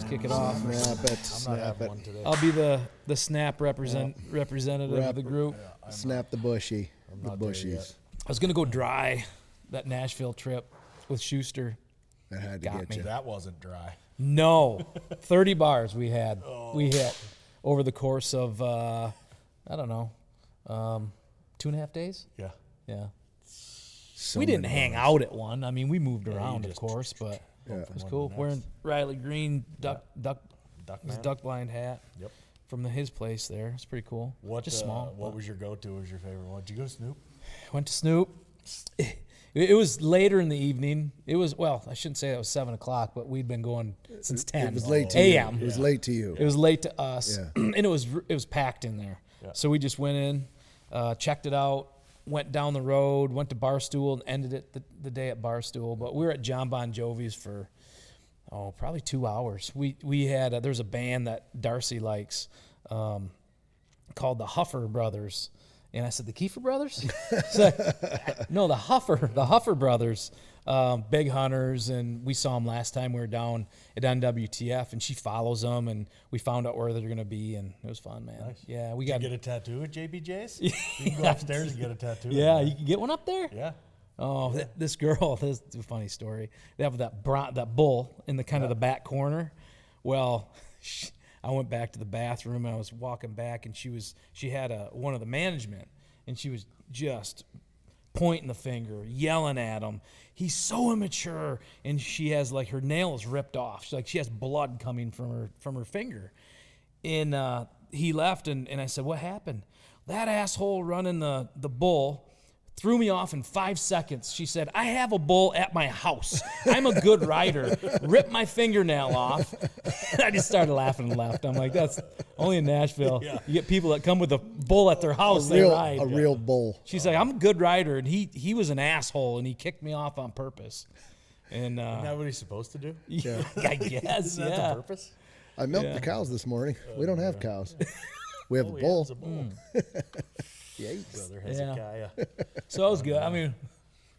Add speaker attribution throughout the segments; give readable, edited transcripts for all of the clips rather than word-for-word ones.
Speaker 1: kick it off.
Speaker 2: Snap it.
Speaker 3: I'm not having one today.
Speaker 1: I'll be the snap representative of the group.
Speaker 3: Yeah,
Speaker 2: Snap the bushy.
Speaker 3: I'm
Speaker 2: The
Speaker 3: not there
Speaker 2: bushies.
Speaker 3: yet.
Speaker 1: I was gonna go dry that Nashville trip with Schuster.
Speaker 2: That had to
Speaker 1: Got
Speaker 2: get
Speaker 1: me.
Speaker 2: you.
Speaker 3: That wasn't dry.
Speaker 1: No, 30 bars we had. We hit over the course of I don't know, 2.5 days.
Speaker 3: Yeah.
Speaker 1: Yeah.
Speaker 2: So
Speaker 1: We didn't
Speaker 2: many
Speaker 1: hang
Speaker 2: bars.
Speaker 1: out at one. I mean, we moved around, of
Speaker 3: just
Speaker 1: course, but
Speaker 2: Yeah.
Speaker 1: it was cool. Wearing Riley Green duck his
Speaker 3: man.
Speaker 1: duck blind hat
Speaker 3: Yep.
Speaker 1: from his place there. It's pretty cool.
Speaker 3: What?
Speaker 1: Just small.
Speaker 3: What
Speaker 1: but
Speaker 3: was your go-to? What was your favorite one? Did you go to Snoop?
Speaker 1: Went to Snoop. It was later in the evening. It was, well, I shouldn't say it was 7 o'clock, but we'd been going since 10
Speaker 2: It was late to you.
Speaker 1: a.m.
Speaker 2: It was late to you.
Speaker 1: It was late to us,
Speaker 2: Yeah.
Speaker 1: and it was packed in there.
Speaker 3: Yeah.
Speaker 1: So we just went in, checked it out, went down the road, went to Barstool, and ended it the day at Barstool. But we were at John Bon Jovi's for probably 2 hours. We had there's a band that Darcy likes called the Huffer Brothers. And I said, the Keefer Brothers? No, the Huffer Brothers, big hunters, and we saw them last time we were down at NWTF, and she follows them, and we found out where they're going to be, and it was fun, man.
Speaker 3: Nice.
Speaker 1: Yeah, we
Speaker 3: Did
Speaker 1: got
Speaker 3: you get a tattoo at JBJ's? You can go upstairs and get a tattoo.
Speaker 1: Yeah, you can get one up there?
Speaker 3: Yeah.
Speaker 1: Oh, this girl, this is a funny story. They have that bull in the kind of the back corner. Well, I went back to the bathroom and I was walking back, and she had one of the management, and she was just pointing the finger, yelling at him. He's so immature, and she has like her nail is ripped off. She has blood coming from her finger. And he left, and I said, "What happened?" That asshole running the bull threw me off in 5 seconds. She said, "I have a bull at my house. I'm a good rider." Ripped my fingernail off. I just started laughing and left. I'm like, that's only in Nashville.
Speaker 3: Yeah.
Speaker 1: You get people that come with a bull at their house. They ride.
Speaker 2: A real bull.
Speaker 1: She's like, "I'm a good rider," and he was an asshole, and he kicked me off on purpose. And
Speaker 3: Isn't that what he's supposed to do?
Speaker 1: yeah, I guess,
Speaker 3: Isn't that
Speaker 1: yeah.
Speaker 3: the purpose?
Speaker 2: I milked the cows this morning. We don't have cows. We have a bull.
Speaker 3: It's a bull.
Speaker 2: Yikes.
Speaker 3: Brother
Speaker 1: Yeah.
Speaker 3: Hezekiah.
Speaker 1: So that was good. I mean,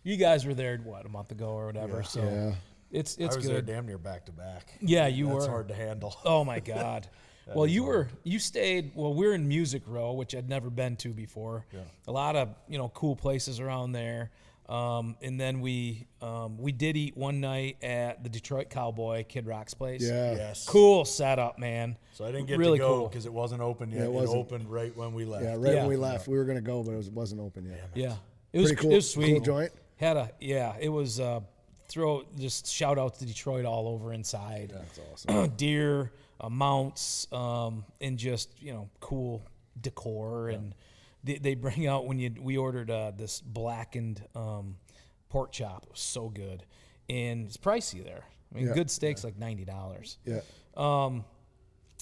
Speaker 1: you guys were there a month ago or whatever. So
Speaker 2: Yeah.
Speaker 1: it's
Speaker 3: I was there
Speaker 1: good.
Speaker 3: damn near back to back.
Speaker 1: Yeah, you
Speaker 3: That's
Speaker 1: were.
Speaker 3: hard to handle.
Speaker 1: Oh my God. Well, you stayed. Well, we're in Music Row, which I'd never been to before.
Speaker 3: Yeah.
Speaker 1: A lot of cool places around there. And then we did eat one night at the Detroit Cowboy, Kid Rock's place.
Speaker 2: Yeah.
Speaker 3: Yes.
Speaker 1: Cool setup, man.
Speaker 3: So I didn't get
Speaker 1: Really
Speaker 3: to go
Speaker 1: cool.
Speaker 3: because it wasn't open yet.
Speaker 2: Yeah, it wasn't.
Speaker 3: Opened right when we left.
Speaker 2: Yeah, right
Speaker 1: Yeah.
Speaker 2: when we left. We were going to go, but it wasn't open yet.
Speaker 1: Yeah. It was
Speaker 2: Pretty cool.
Speaker 1: It was sweet.
Speaker 2: Cool joint.
Speaker 1: It was just shout out to Detroit all over inside.
Speaker 2: That's awesome.
Speaker 1: Deer, mounts, and just cool decor, and they bring out we ordered this blackened pork chop. It was so good, and it's pricey there. I mean,
Speaker 2: Yeah.
Speaker 1: good steak's like $90.
Speaker 2: Yeah.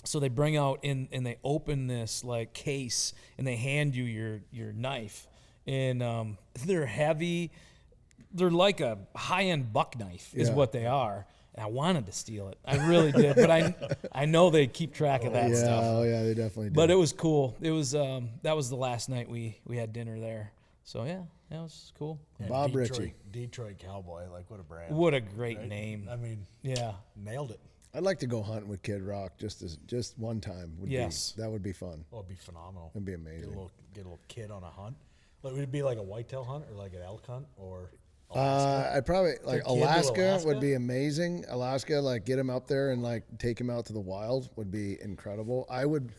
Speaker 1: So they bring out and they open this like case, and they hand you your knife, and they're heavy. They're like a high-end buck knife is
Speaker 2: Yeah.
Speaker 1: what they are. And I wanted to steal it. I really did, but I know they keep track of that
Speaker 2: Yeah.
Speaker 1: stuff.
Speaker 2: Oh, yeah, they definitely do.
Speaker 1: But it was cool. It was that was the last night we had dinner there. So yeah, that was cool.
Speaker 3: Yeah,
Speaker 2: Bob
Speaker 3: Detroit,
Speaker 2: Ritchie.
Speaker 3: Detroit Cowboy, like what a brand.
Speaker 1: What a great
Speaker 3: right?
Speaker 1: name.
Speaker 3: I mean,
Speaker 1: Yeah.
Speaker 3: nailed it.
Speaker 2: I'd like to go hunting with Kid Rock just one time.
Speaker 1: Yes.
Speaker 2: That would be fun.
Speaker 3: Oh, it'd be phenomenal.
Speaker 2: It'd be
Speaker 3: Get
Speaker 2: amazing.
Speaker 3: a little kid on a hunt. Like, would it be like a whitetail hunt or like an elk hunt or?
Speaker 2: I'd probably like
Speaker 3: Kid to
Speaker 2: Alaska
Speaker 3: Alaska?
Speaker 2: would be amazing. Alaska, like get him up there and like take him out to the wild would be incredible. I would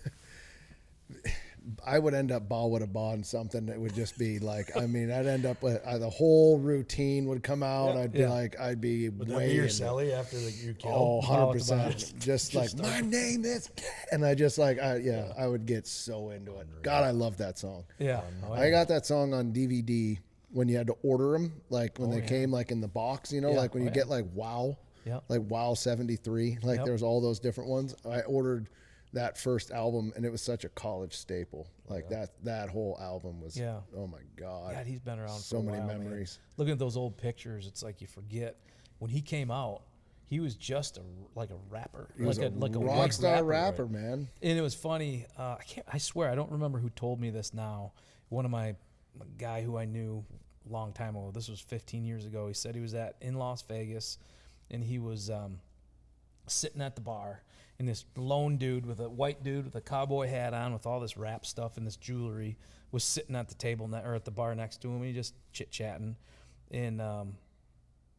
Speaker 2: end up with a bond something that would just be like, I mean, I'd end up with the whole routine would come out.
Speaker 3: Yeah.
Speaker 2: I'd be like, I'd be
Speaker 3: Would that
Speaker 2: way
Speaker 3: be your
Speaker 2: into-
Speaker 3: celly after you
Speaker 2: Oh,
Speaker 3: kill?
Speaker 2: 100%. Just like, my name is, and I just like, I would get so into it. God, I love that song.
Speaker 1: Yeah.
Speaker 2: I got that song on DVD when you had to order them, like when they came like in the box, like when you get like Wow, like Wow 73, like there's all those different ones. I ordered that first album, and it was such a college staple. Like that whole album was, oh my God.
Speaker 1: God, he's been around
Speaker 2: so
Speaker 1: for a
Speaker 2: many
Speaker 1: while, man.
Speaker 2: memories.
Speaker 1: Looking at those old pictures, it's like you forget when he came out. He was just like a rapper,
Speaker 2: He was
Speaker 1: like a
Speaker 2: rock
Speaker 1: white
Speaker 2: star rapper, man.
Speaker 1: And it was funny. I swear I don't remember who told me this now. One of my guy who I knew a long time ago. This was 15 years ago. He said he was in Las Vegas, and he was sitting at the bar, and this lone dude with a cowboy hat on with all this rap stuff and this jewelry was sitting at the table or at the bar next to him, and he just chit-chatting. And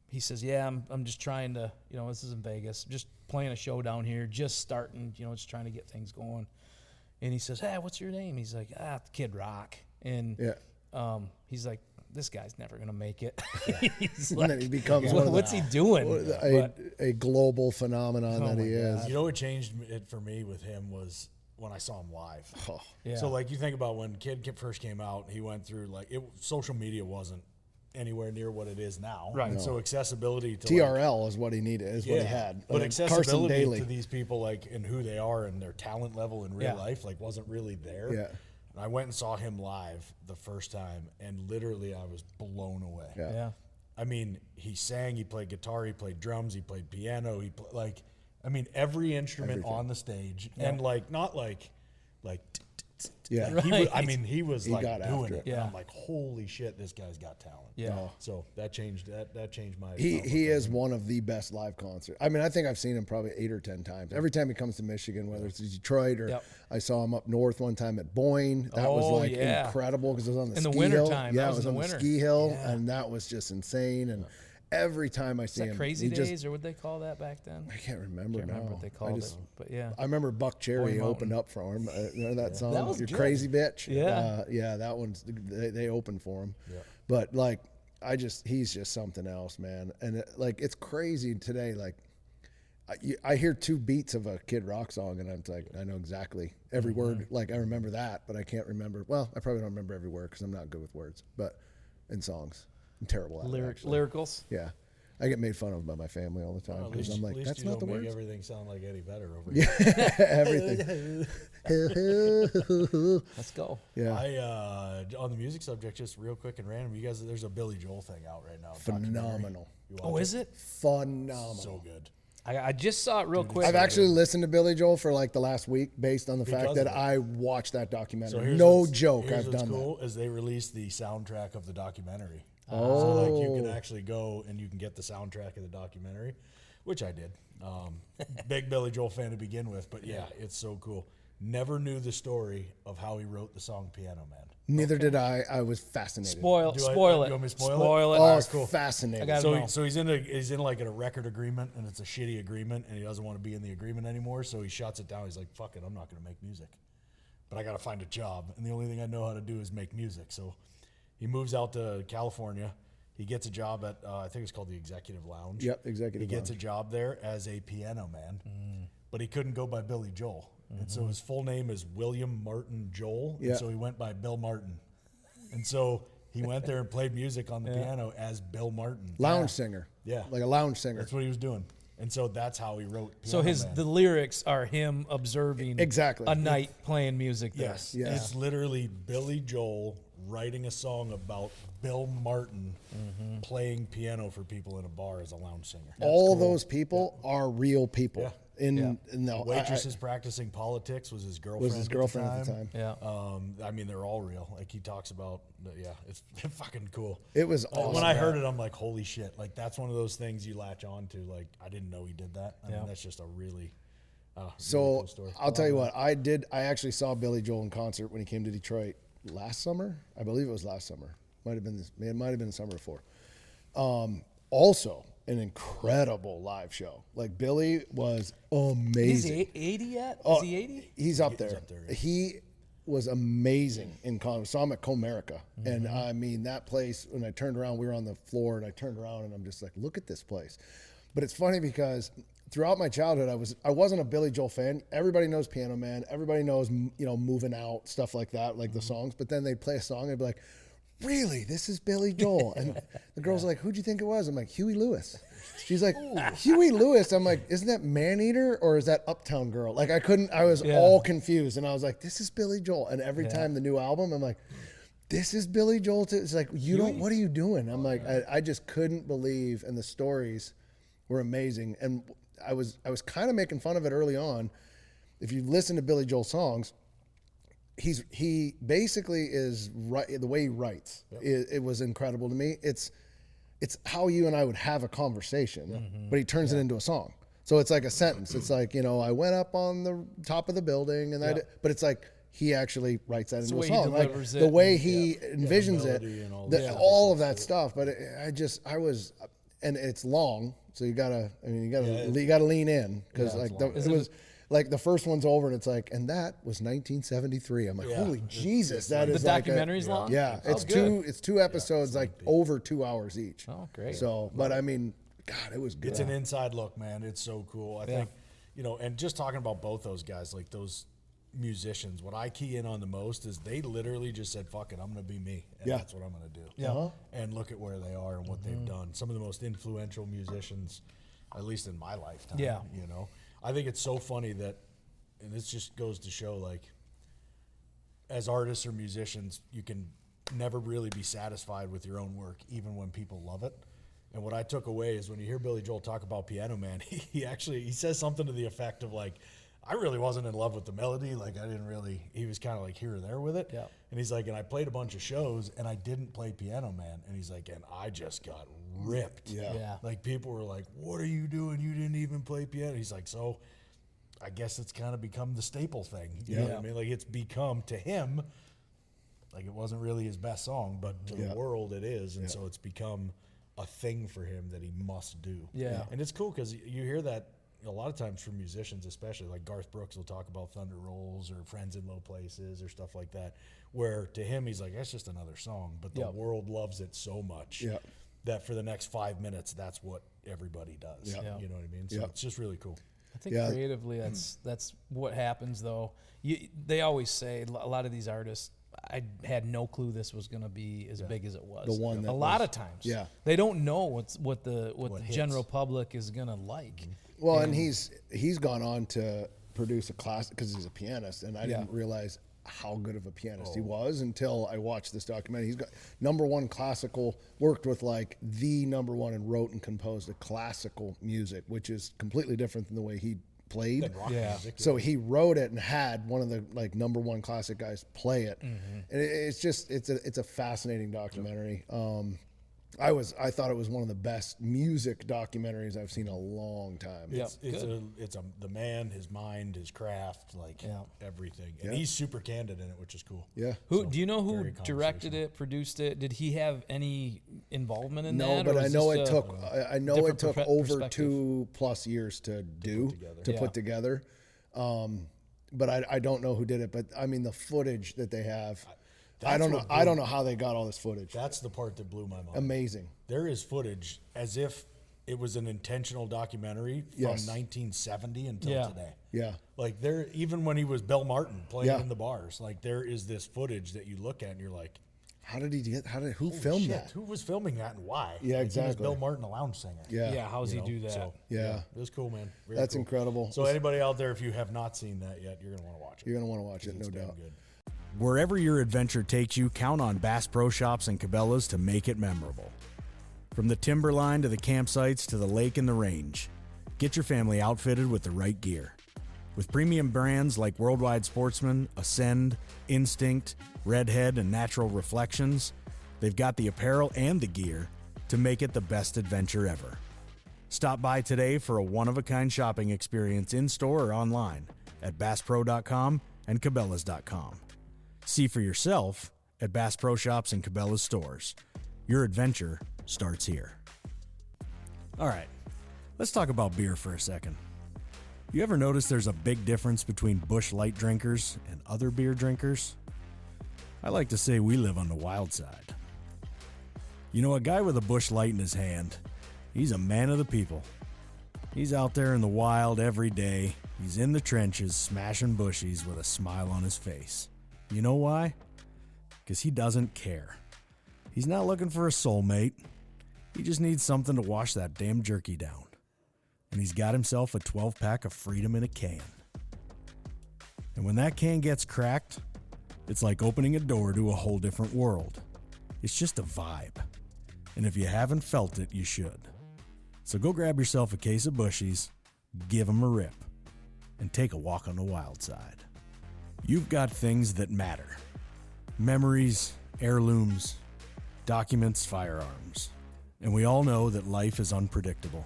Speaker 1: he says, yeah, I'm just trying to, this is in Vegas, just playing a show down here, just starting, just trying to get things going. And he says, hey, what's your name? He's like, Kid Rock. And he's like, this guy's never going to make it. He's like,
Speaker 2: and then he becomes
Speaker 1: what's he doing?
Speaker 2: A global phenomenon that he is.
Speaker 3: You know what changed it for me with him was when I saw him live.
Speaker 2: Oh.
Speaker 1: Yeah.
Speaker 3: So like you think about when Kid first came out, he went through social media wasn't anywhere near what it is now.
Speaker 1: Right.
Speaker 3: No. So accessibility to
Speaker 2: TRL is what he needed, is what he had.
Speaker 3: But accessibility
Speaker 2: Carson
Speaker 3: to these people, and who they are and their talent level in real life, wasn't really there.
Speaker 2: Yeah.
Speaker 3: And I went and saw him live the first time, and literally I was blown away.
Speaker 1: Yeah.
Speaker 3: I mean, he sang, he played guitar, he played drums, he played piano, every instrument on the stage, and not like.
Speaker 2: Yeah.
Speaker 3: He was
Speaker 2: He got
Speaker 3: doing
Speaker 2: after
Speaker 3: it.
Speaker 2: it.
Speaker 1: Yeah.
Speaker 3: And I'm like, holy shit, this guy's got talent.
Speaker 1: Yeah.
Speaker 3: So that changed my.
Speaker 2: He is one of the best live concerts. I mean, I think I've seen him probably 8 or 10 times. Every time he comes to Michigan, whether it's Detroit or I saw him up north one time at Boyne. That was incredible because it was on the
Speaker 1: in
Speaker 2: ski
Speaker 1: the winter
Speaker 2: hill.
Speaker 1: time.
Speaker 2: Yeah,
Speaker 1: That
Speaker 2: it
Speaker 1: was
Speaker 2: was
Speaker 1: in
Speaker 2: on
Speaker 1: the
Speaker 2: the
Speaker 1: winter.
Speaker 2: ski hill,
Speaker 1: Yeah.
Speaker 2: and that was just insane. And every time I see him,
Speaker 1: Crazy
Speaker 2: he
Speaker 1: Days, or what they call that back then?
Speaker 2: I can't remember now.
Speaker 1: What they called it, but yeah.
Speaker 2: I remember Buck Cherry
Speaker 1: Boyne
Speaker 2: opened up for him. You know that song?
Speaker 1: That was
Speaker 2: You're
Speaker 1: good.
Speaker 2: Crazy Bitch.
Speaker 1: Yeah.
Speaker 2: That one's they opened for him.
Speaker 3: Yeah.
Speaker 2: But he's just something else, man. And it's crazy today. I hear 2 beats of a Kid Rock song, and I'm like, I know exactly every word. I remember that, but I can't remember. Well, I probably don't remember every word because I'm not good with words. But in songs, I'm terrible at it. Actually.
Speaker 1: Lyricals.
Speaker 2: Yeah. I get made fun of by my family all the time
Speaker 3: At
Speaker 2: because
Speaker 3: least,
Speaker 2: I'm like, that's not the
Speaker 3: make
Speaker 2: words.
Speaker 3: everything sound like Eddie Vedder over here.
Speaker 2: Everything.
Speaker 1: Let's go.
Speaker 2: Yeah.
Speaker 3: On the music subject, just real quick and random, you guys, there's a Billy Joel thing out right now.
Speaker 2: Phenomenal.
Speaker 1: Oh, is it?
Speaker 2: Phenomenal.
Speaker 3: So good.
Speaker 1: I just saw it real quick.
Speaker 2: I've actually listened to Billy Joel for the last week based on the fact that
Speaker 3: of it.
Speaker 2: I watched that documentary.
Speaker 3: here's
Speaker 2: No
Speaker 3: what's-
Speaker 2: joke,
Speaker 3: here's
Speaker 2: I've
Speaker 3: what's
Speaker 2: done
Speaker 3: cool is they released the soundtrack of the documentary.
Speaker 2: Oh.
Speaker 3: So you can actually go and you can get the soundtrack of the documentary, which I did. Big Billy Joel fan to begin with, but yeah, it's so cool. Never knew the story of how he wrote the song Piano Man.
Speaker 2: Neither did I. I was fascinated.
Speaker 1: Spoil
Speaker 3: Do
Speaker 1: it.
Speaker 3: you want me to spoil it?
Speaker 2: Oh,
Speaker 3: That's
Speaker 2: it's
Speaker 3: cool.
Speaker 2: fascinating.
Speaker 1: I got it.
Speaker 3: So he's in a record agreement, and it's a shitty agreement, and he doesn't want to be in the agreement anymore. So he shuts it down. He's like, "Fuck it, I'm not going to make music, but I got to find a job, and the only thing I know how to do is make music." So he moves out to California. He gets a job at I think it's called the Executive Lounge.
Speaker 2: Yep, Executive
Speaker 3: He gets a
Speaker 2: Lounge.
Speaker 3: job there as a piano man, but he couldn't go by Billy Joel, and so his full name is William Martin Joel,
Speaker 2: Yeah.
Speaker 3: and so he went by Bill Martin, and so he went there and played music on the piano as Bill Martin.
Speaker 2: Lounge singer.
Speaker 3: Yeah.
Speaker 2: Like a lounge singer.
Speaker 3: That's what he was doing. And so that's how he wrote
Speaker 1: So
Speaker 3: Piano Man.
Speaker 1: the lyrics are him observing
Speaker 2: Exactly.
Speaker 1: a night playing music there.
Speaker 3: Yes.
Speaker 2: Yeah.
Speaker 3: It's literally Billy Joel writing a song about Bill Martin playing piano for people in a bar as a lounge singer.
Speaker 2: All those people are real people.
Speaker 3: Yeah.
Speaker 2: In the
Speaker 3: Waitresses practicing politics was his girlfriend.
Speaker 2: was his girlfriend at the time.
Speaker 1: Yeah.
Speaker 3: I mean, they're all real. Like he talks about, it's fucking cool.
Speaker 2: It was awesome.
Speaker 3: When I heard it, I'm like, holy shit! Like that's one of those things you latch on to. Like I didn't know he did that. I mean, that's just a really, really cool story.
Speaker 2: I'll tell you what, I actually saw Billy Joel in concert when he came to Detroit last summer. I believe it was last summer. It might have been the summer before. Also, an incredible live show. Like Billy was amazing.
Speaker 1: Is he 80 yet? Is he 80?
Speaker 2: He's up there.
Speaker 3: up there, yeah.
Speaker 2: He was amazing in concert. Saw him at Comerica, and I mean that place. When I turned around, we were on the floor, and I turned around, and I'm just like, look at this place. But it's funny because throughout my childhood, I wasn't a Billy Joel fan. Everybody knows Piano Man. Everybody knows Moving Out, stuff like that, like the songs. But then they'd play a song, and I'd be like, really, this is Billy Joel? And the girl's like, who'd you think it was? I'm like, Huey Lewis. She's like, Huey Lewis. I'm like, isn't that Maneater or is that Uptown Girl? Like I was all confused, and I was like, this is Billy Joel. And every time the new album, I'm like, this is Billy Joel too. It's like, what are you doing? I'm like, I just couldn't believe, and the stories were amazing. And I was kind of making fun of it early on. If you listen to Billy Joel songs, he basically is right. The way he writes, it was incredible to me. It's how you and I would have a conversation, but he turns it into a song. So it's like a sentence. It's like, I went up on the top of the building and but it's like he actually writes that into a song. Like the way he envisions it, all of that stuff. But and it's long. So you gotta lean in because it was like the first one's over and it's like, and that was 1973. I'm like, holy Jesus, that is
Speaker 1: the documentary's long.
Speaker 2: Yeah, it's two episodes, like over 2 hours each.
Speaker 1: Oh, great.
Speaker 2: So, but I mean, God, it was good.
Speaker 3: It's an inside look, man. It's so cool. I think, and just talking about both those guys, like those musicians, what I key in on the most is they literally just said, fuck it, I'm going to be me. And that's what I'm going to do.
Speaker 1: Yeah.
Speaker 3: And look at where they are and what they've done. Some of the most influential musicians, at least in my lifetime.
Speaker 1: Yeah.
Speaker 3: I think it's so funny that, and this just goes to show, like, as artists or musicians, you can never really be satisfied with your own work, even when people love it. And what I took away is when you hear Billy Joel talk about Piano Man, he says something to the effect of like, I really wasn't in love with the melody. Like he was kind of like here or there with it.
Speaker 1: Yeah.
Speaker 3: And he's like, and I played a bunch of shows and I didn't play Piano Man. And he's like, and I just got ripped.
Speaker 1: Yeah.
Speaker 3: Like people were like, what are you doing? You didn't even play piano. He's like, so I guess it's kind of become the staple thing. You know what I mean? Like it's become to him, like it wasn't really his best song, but to the world it is. And so it's become a thing for him that he must do.
Speaker 1: Yeah.
Speaker 3: And it's cool because you hear that a lot of times from musicians, especially like Garth Brooks will talk about Thunder Rolls or Friends in Low Places or stuff like that, where to him he's like, that's just another song, but the world loves it so much that for the next 5 minutes, that's what everybody does. You know what I mean? So it's just really cool.
Speaker 1: I think creatively that's what happens though. They always say, a lot of these artists, I had no clue this was going to be as big as it was.
Speaker 2: The one that
Speaker 1: a lot of times, they don't know what the general public is going to like.
Speaker 2: Well, and he's gone on to produce a classic because he's a pianist, and I didn't realize how good of a pianist he was until I watched this documentary. He's got #1 classical, worked with like the #1 and wrote and composed a classical music, which is completely different than the way he played.
Speaker 3: Music,
Speaker 2: so he wrote it and had one of the like #1 classic guys play it. And it's just it's a fascinating documentary. I thought it was one of the best music documentaries I've seen in a long time.
Speaker 3: It's the man, his mind, his craft, like everything. And he's super candid in it, which is cool.
Speaker 2: Yeah.
Speaker 1: Do you know who directed it, produced it? Did he have any involvement in that?
Speaker 2: No, but I know it took over 2+ years to put together. But I don't know who did it. But I mean, the footage that they have. I don't know how they got all this footage.
Speaker 3: That's the part that blew my mind.
Speaker 2: Amazing.
Speaker 3: There is footage as if it was an intentional documentary from 1970 until today.
Speaker 2: Yeah.
Speaker 3: Like even when he was Bill Martin playing in the bars, like there is this footage that you look at and you're like,
Speaker 2: who filmed that?
Speaker 3: Who was filming that and why?
Speaker 2: Yeah,
Speaker 3: like,
Speaker 2: exactly.
Speaker 3: Was Bill Martin a lounge singer?
Speaker 1: Yeah. How does he do that?
Speaker 3: So,
Speaker 2: it
Speaker 3: was cool, man.
Speaker 2: That's
Speaker 3: cool.
Speaker 2: incredible.
Speaker 3: So anybody out there, if you have not seen that yet, you're gonna want to watch it.
Speaker 2: You're gonna want to watch it, no doubt.
Speaker 3: Good.
Speaker 4: Wherever your adventure takes you, count on Bass Pro Shops and Cabela's to make it memorable. From the timberline to the campsites to the lake and the range, get your family outfitted with the right gear. With premium brands like Worldwide Sportsman, Ascend, Instinct, Redhead, and Natural Reflections, they've got the apparel and the gear to make it the best adventure ever. Stop by today for a one-of-a-kind shopping experience in-store or online at BassPro.com and Cabela's.com. See for yourself at Bass Pro Shops and Cabela's stores. Your adventure starts here. All right, let's talk about beer for a second. You ever notice there's a big difference between Busch Light drinkers and other beer drinkers? I like to say we live on the wild side. You know, a guy with a Busch Light in his hand, he's a man of the people. He's out there in the wild every day. He's in the trenches smashing bushies with a smile on his face. You know why? Because he doesn't care. He's not looking for a soulmate. He just needs something to wash that damn jerky down. And he's got himself a 12-pack of Freedom in a can. And when that can gets cracked, it's like opening a door to a whole different world. It's just a vibe. And if you haven't felt it, you should. So go grab yourself a case of bushies, give them a rip, and take a walk on the wild side. You've got things that matter. Memories, heirlooms, documents, firearms. And we all know that life is unpredictable.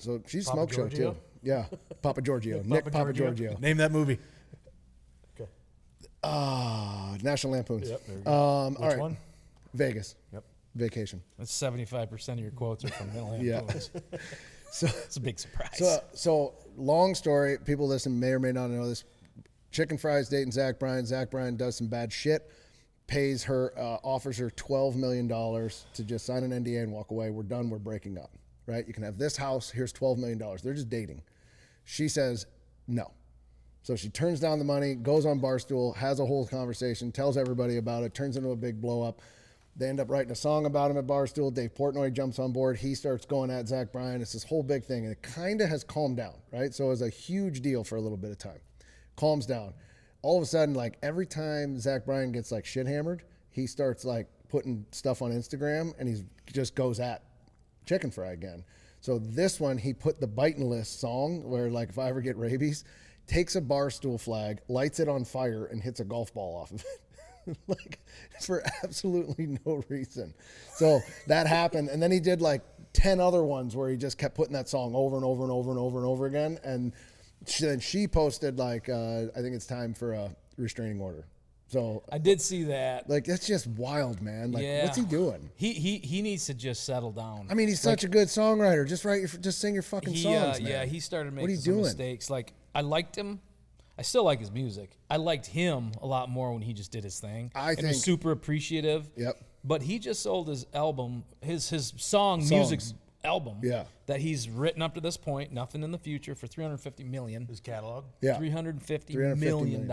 Speaker 2: So she's
Speaker 3: Papa
Speaker 2: smoke
Speaker 3: Giorgio?
Speaker 2: show too. Yeah, Papa Giorgio, Nick Papa Giorgio.
Speaker 3: Name that movie. Okay.
Speaker 2: National Lampoons.
Speaker 3: Yep. There we go.
Speaker 2: All
Speaker 3: Which
Speaker 2: right.
Speaker 3: one?
Speaker 2: Vegas.
Speaker 3: Yep.
Speaker 2: Vacation.
Speaker 1: That's 75% of your quotes are from Middle
Speaker 2: Yeah. So
Speaker 1: It's a big surprise.
Speaker 2: So long story. People listen may or may not know this. Chicken Fries dating Zach Bryan. Zach Bryan does some bad shit. Pays her, offers her $12 million to just sign an NDA and walk away. We're done. We're breaking up. Right? You can have this house. Here's $12 million. They're just dating. She says no. So she turns down the money, goes on Barstool, has a whole conversation, tells everybody about it, turns into a big blow up. They end up writing a song about him at Barstool. Dave Portnoy jumps on board. He starts going at Zach Bryan. It's this whole big thing, and it kind of has calmed down, right? So it was a huge deal for a little bit of time. Calms down. All of a sudden, like every time Zach Bryan gets like shit hammered, he starts like putting stuff on Instagram, and he just goes at Chicken Fry again. So this one, he put the biting list song where like if I ever get rabies, takes a Barstool flag, lights it on fire, and hits a golf ball off of it. Like for absolutely no reason. So that happened, and then he did like 10 other ones where he just kept putting that song over and over and over and over and over again. And then she posted like, I think it's time for a restraining order. So
Speaker 1: I did see that.
Speaker 2: like that's just wild, man. Like what's he doing?
Speaker 1: He needs to just settle down.
Speaker 2: I mean, he's such a good songwriter. Just sing your fucking songs, man.
Speaker 1: Yeah, he started
Speaker 2: What are
Speaker 1: making
Speaker 2: you
Speaker 1: some
Speaker 2: doing?
Speaker 1: mistakes. Like I liked him. I still like his music. I liked him a lot more when he just did his thing.
Speaker 2: I
Speaker 1: and
Speaker 2: think
Speaker 1: was super appreciative.
Speaker 2: Yep.
Speaker 1: But he just sold his album, his music album.
Speaker 2: Yeah.
Speaker 1: That he's written up to this point, nothing in the future, for $350 million.
Speaker 3: His catalog.
Speaker 2: Yeah.
Speaker 1: $350 million.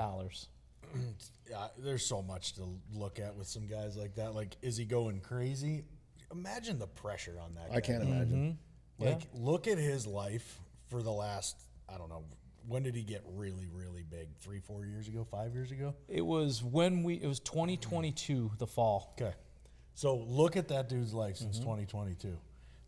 Speaker 3: Yeah, there's so much to look at with some guys like that. Like, is he going crazy? Imagine the pressure on that guy.
Speaker 2: I can't imagine.
Speaker 3: Like, look at his life for the last, I don't know, when did he get really, really big? 3-4 years ago? 5 years ago?
Speaker 1: It was 2022, the fall.
Speaker 3: Okay. So look at that dude's life since 2022.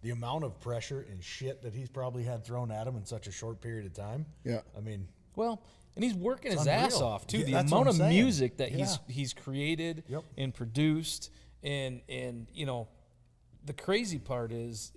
Speaker 3: The amount of pressure and shit that he's probably had thrown at him in such a short period of time.
Speaker 2: Yeah.
Speaker 3: I mean,
Speaker 1: Well, and he's working his
Speaker 3: unreal.
Speaker 1: ass off too.
Speaker 3: Yeah,
Speaker 1: The
Speaker 3: that's
Speaker 1: amount
Speaker 3: what
Speaker 1: of
Speaker 3: I'm saying.
Speaker 1: music that
Speaker 3: Yeah.
Speaker 1: he's created
Speaker 3: Yep.
Speaker 1: and produced, and you know, the crazy part is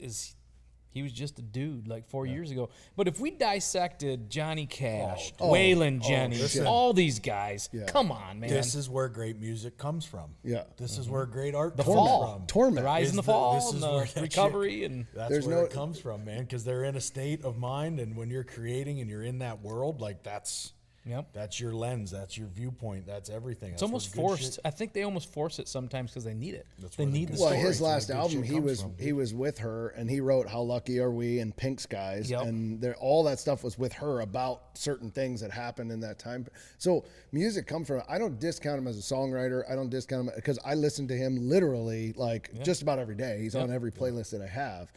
Speaker 1: he was just a dude like 4 years ago. But if we dissected Johnny Cash, Waylon Jennings, all these guys, come on, man.
Speaker 3: this is where great music comes from.
Speaker 2: Yeah.
Speaker 3: This is where great art
Speaker 1: the
Speaker 3: comes
Speaker 1: fall,
Speaker 3: from.
Speaker 2: Torment.
Speaker 1: the rise
Speaker 3: Is
Speaker 1: and the
Speaker 3: the-
Speaker 1: fall,
Speaker 3: this
Speaker 1: and
Speaker 3: is where
Speaker 1: the
Speaker 3: that
Speaker 1: recovery, and
Speaker 3: That's
Speaker 2: There's
Speaker 3: where
Speaker 2: no-
Speaker 3: it comes from, man, because they're in a state of mind, and when you're creating and you're in that world, like that's
Speaker 1: Yep.
Speaker 3: That's your lens. That's your viewpoint. That's everything.
Speaker 1: It's almost forced. I think they almost force it sometimes because they need it. They need the
Speaker 2: well,
Speaker 1: story.
Speaker 2: his last album, he was with her, and he wrote "How Lucky Are We" and "Pink Skies," and all that stuff was with her about certain things that happened in that time. So music comes from. I don't discount him as a songwriter. I don't discount him because I listen to him literally just about every day. He's on every playlist that I have.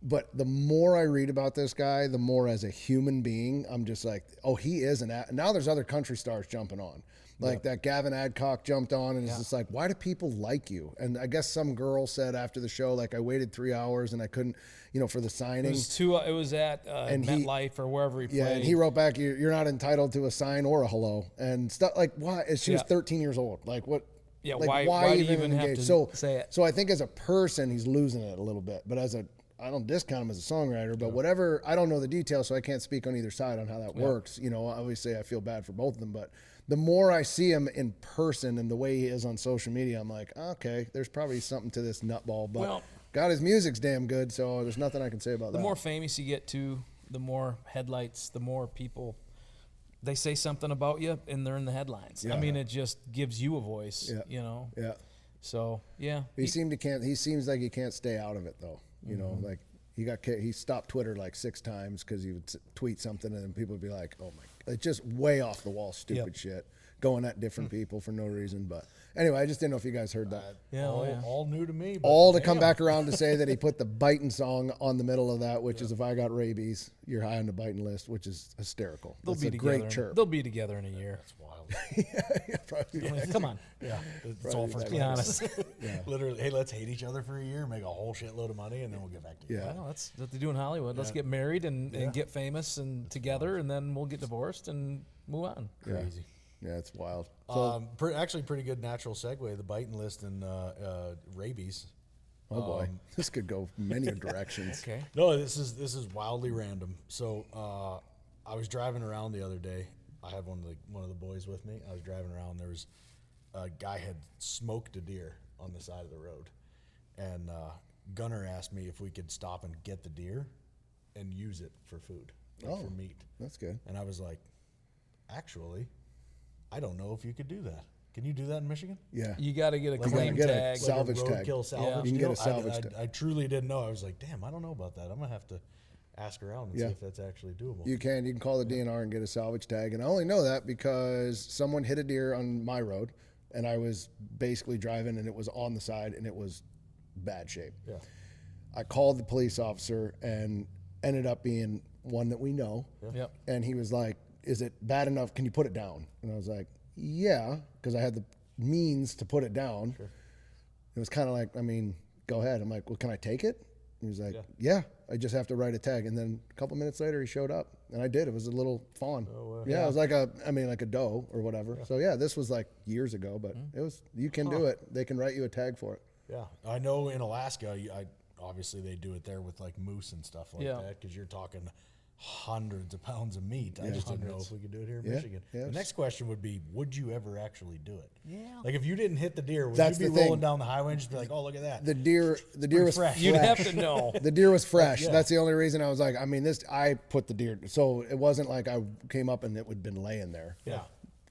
Speaker 2: But the more I read about this guy, the more as a human being, I'm just like, oh, he is now there's other country stars jumping on. Like that Gavin Adcock jumped on and it's just like, why do people like you? And I guess some girl said after the show, like, I waited 3 hours and I couldn't, for the signing.
Speaker 1: It was at MetLife or wherever he played.
Speaker 2: Yeah, and he wrote back, you're not entitled to a sign or a hello. And stuff like, why? She was 13 years old. Like, what?
Speaker 1: Yeah,
Speaker 2: like,
Speaker 1: why do you even have to say it?
Speaker 2: So I think as a person, he's losing it a little bit. But I don't discount him as a songwriter, but whatever, I don't know the details, so I can't speak on either side on how that works. Obviously I feel bad for both of them, but the more I see him in person and the way he is on social media, I'm like, okay, there's probably something to this nutball, but God, his music's damn good, so there's nothing I can say about that.
Speaker 1: The more famous you get too, the more headlights, the more people, they say something about you and they're in the headlines. I mean, it just gives you a voice, Yeah. So, yeah.
Speaker 2: He seems like he can't stay out of it though. Like he stopped Twitter like 6 times because he would tweet something and then people would be like, oh my, it's just way off the wall stupid shit going at different people for no reason. But anyway, I just didn't know if you guys heard that.
Speaker 3: All new to me.
Speaker 2: All to come back around to say that he put the biting song on the middle of that, which is if I got rabies, you're high on the biting list, which is hysterical.
Speaker 1: They'll be together. Great chirp. They'll be together in a year.
Speaker 3: That's wild.
Speaker 1: Come on.
Speaker 3: Yeah, it's all for
Speaker 1: be honest.
Speaker 3: Literally, hey, let's hate each other for a year, make a whole shitload of money, and then we'll get back together.
Speaker 2: Yeah,
Speaker 1: well, that's what they do in Hollywood. Let's get married and get famous and together, and then we'll get divorced and move on.
Speaker 3: Crazy.
Speaker 2: Yeah, it's wild.
Speaker 3: So, actually, pretty good natural segue. The biting list and rabies.
Speaker 2: Oh boy, this could go many directions.
Speaker 1: Okay.
Speaker 3: No, this is wildly random. So I was driving around the other day. I had one of the boys with me. I was driving around. There was a guy had smoked a deer on the side of the road, and Gunner asked me if we could stop and get the deer and use it for food, for meat.
Speaker 2: That's good.
Speaker 3: And I was like, actually, I don't know if you could do that. Can you do that in Michigan?
Speaker 2: Yeah.
Speaker 1: You got to get a
Speaker 2: Like
Speaker 1: claim
Speaker 2: get a
Speaker 1: tag.
Speaker 2: salvage
Speaker 3: like a
Speaker 2: tag.
Speaker 3: roadkill salvage
Speaker 2: You can
Speaker 3: deal?
Speaker 2: get a salvage tag.
Speaker 3: I truly didn't know. I was like, damn, I don't know about that. I'm going to have to ask around and see if that's actually doable.
Speaker 2: You can call the DNR and get a salvage tag. And I only know that because someone hit a deer on my road and I was basically driving and it was on the side and it was bad shape.
Speaker 3: Yeah.
Speaker 2: I called the police officer and ended up being one that we know.
Speaker 1: Yep.
Speaker 2: And he was like, is it bad enough? Can you put it down? And I was like, yeah, because I had the means to put it down.
Speaker 3: Sure.
Speaker 2: It was kind of like, I mean, go ahead. I'm like, well, can I take it? He was like, yeah, I just have to write a tag. And then a couple minutes later, he showed up, and I did. It was a little fawn. It was like a doe or whatever. So yeah, this was like years ago, but it was. You can do it. They can write you a tag for it.
Speaker 3: Yeah, I know in Alaska, obviously they do it there with like moose and stuff like that because you're talking hundreds of pounds of meat. I just didn't know if we could do it here in Michigan. The next question would be, would you ever actually do it? Yeah. Like if you didn't hit the deer, would you be rolling down the highway and just be like, oh, look at that?
Speaker 2: The deer was fresh.
Speaker 1: You'd have to know.
Speaker 2: The deer was fresh. That's the only reason I was like, I mean, I put the deer, so it wasn't like I came up and it would have been laying there.
Speaker 3: Yeah.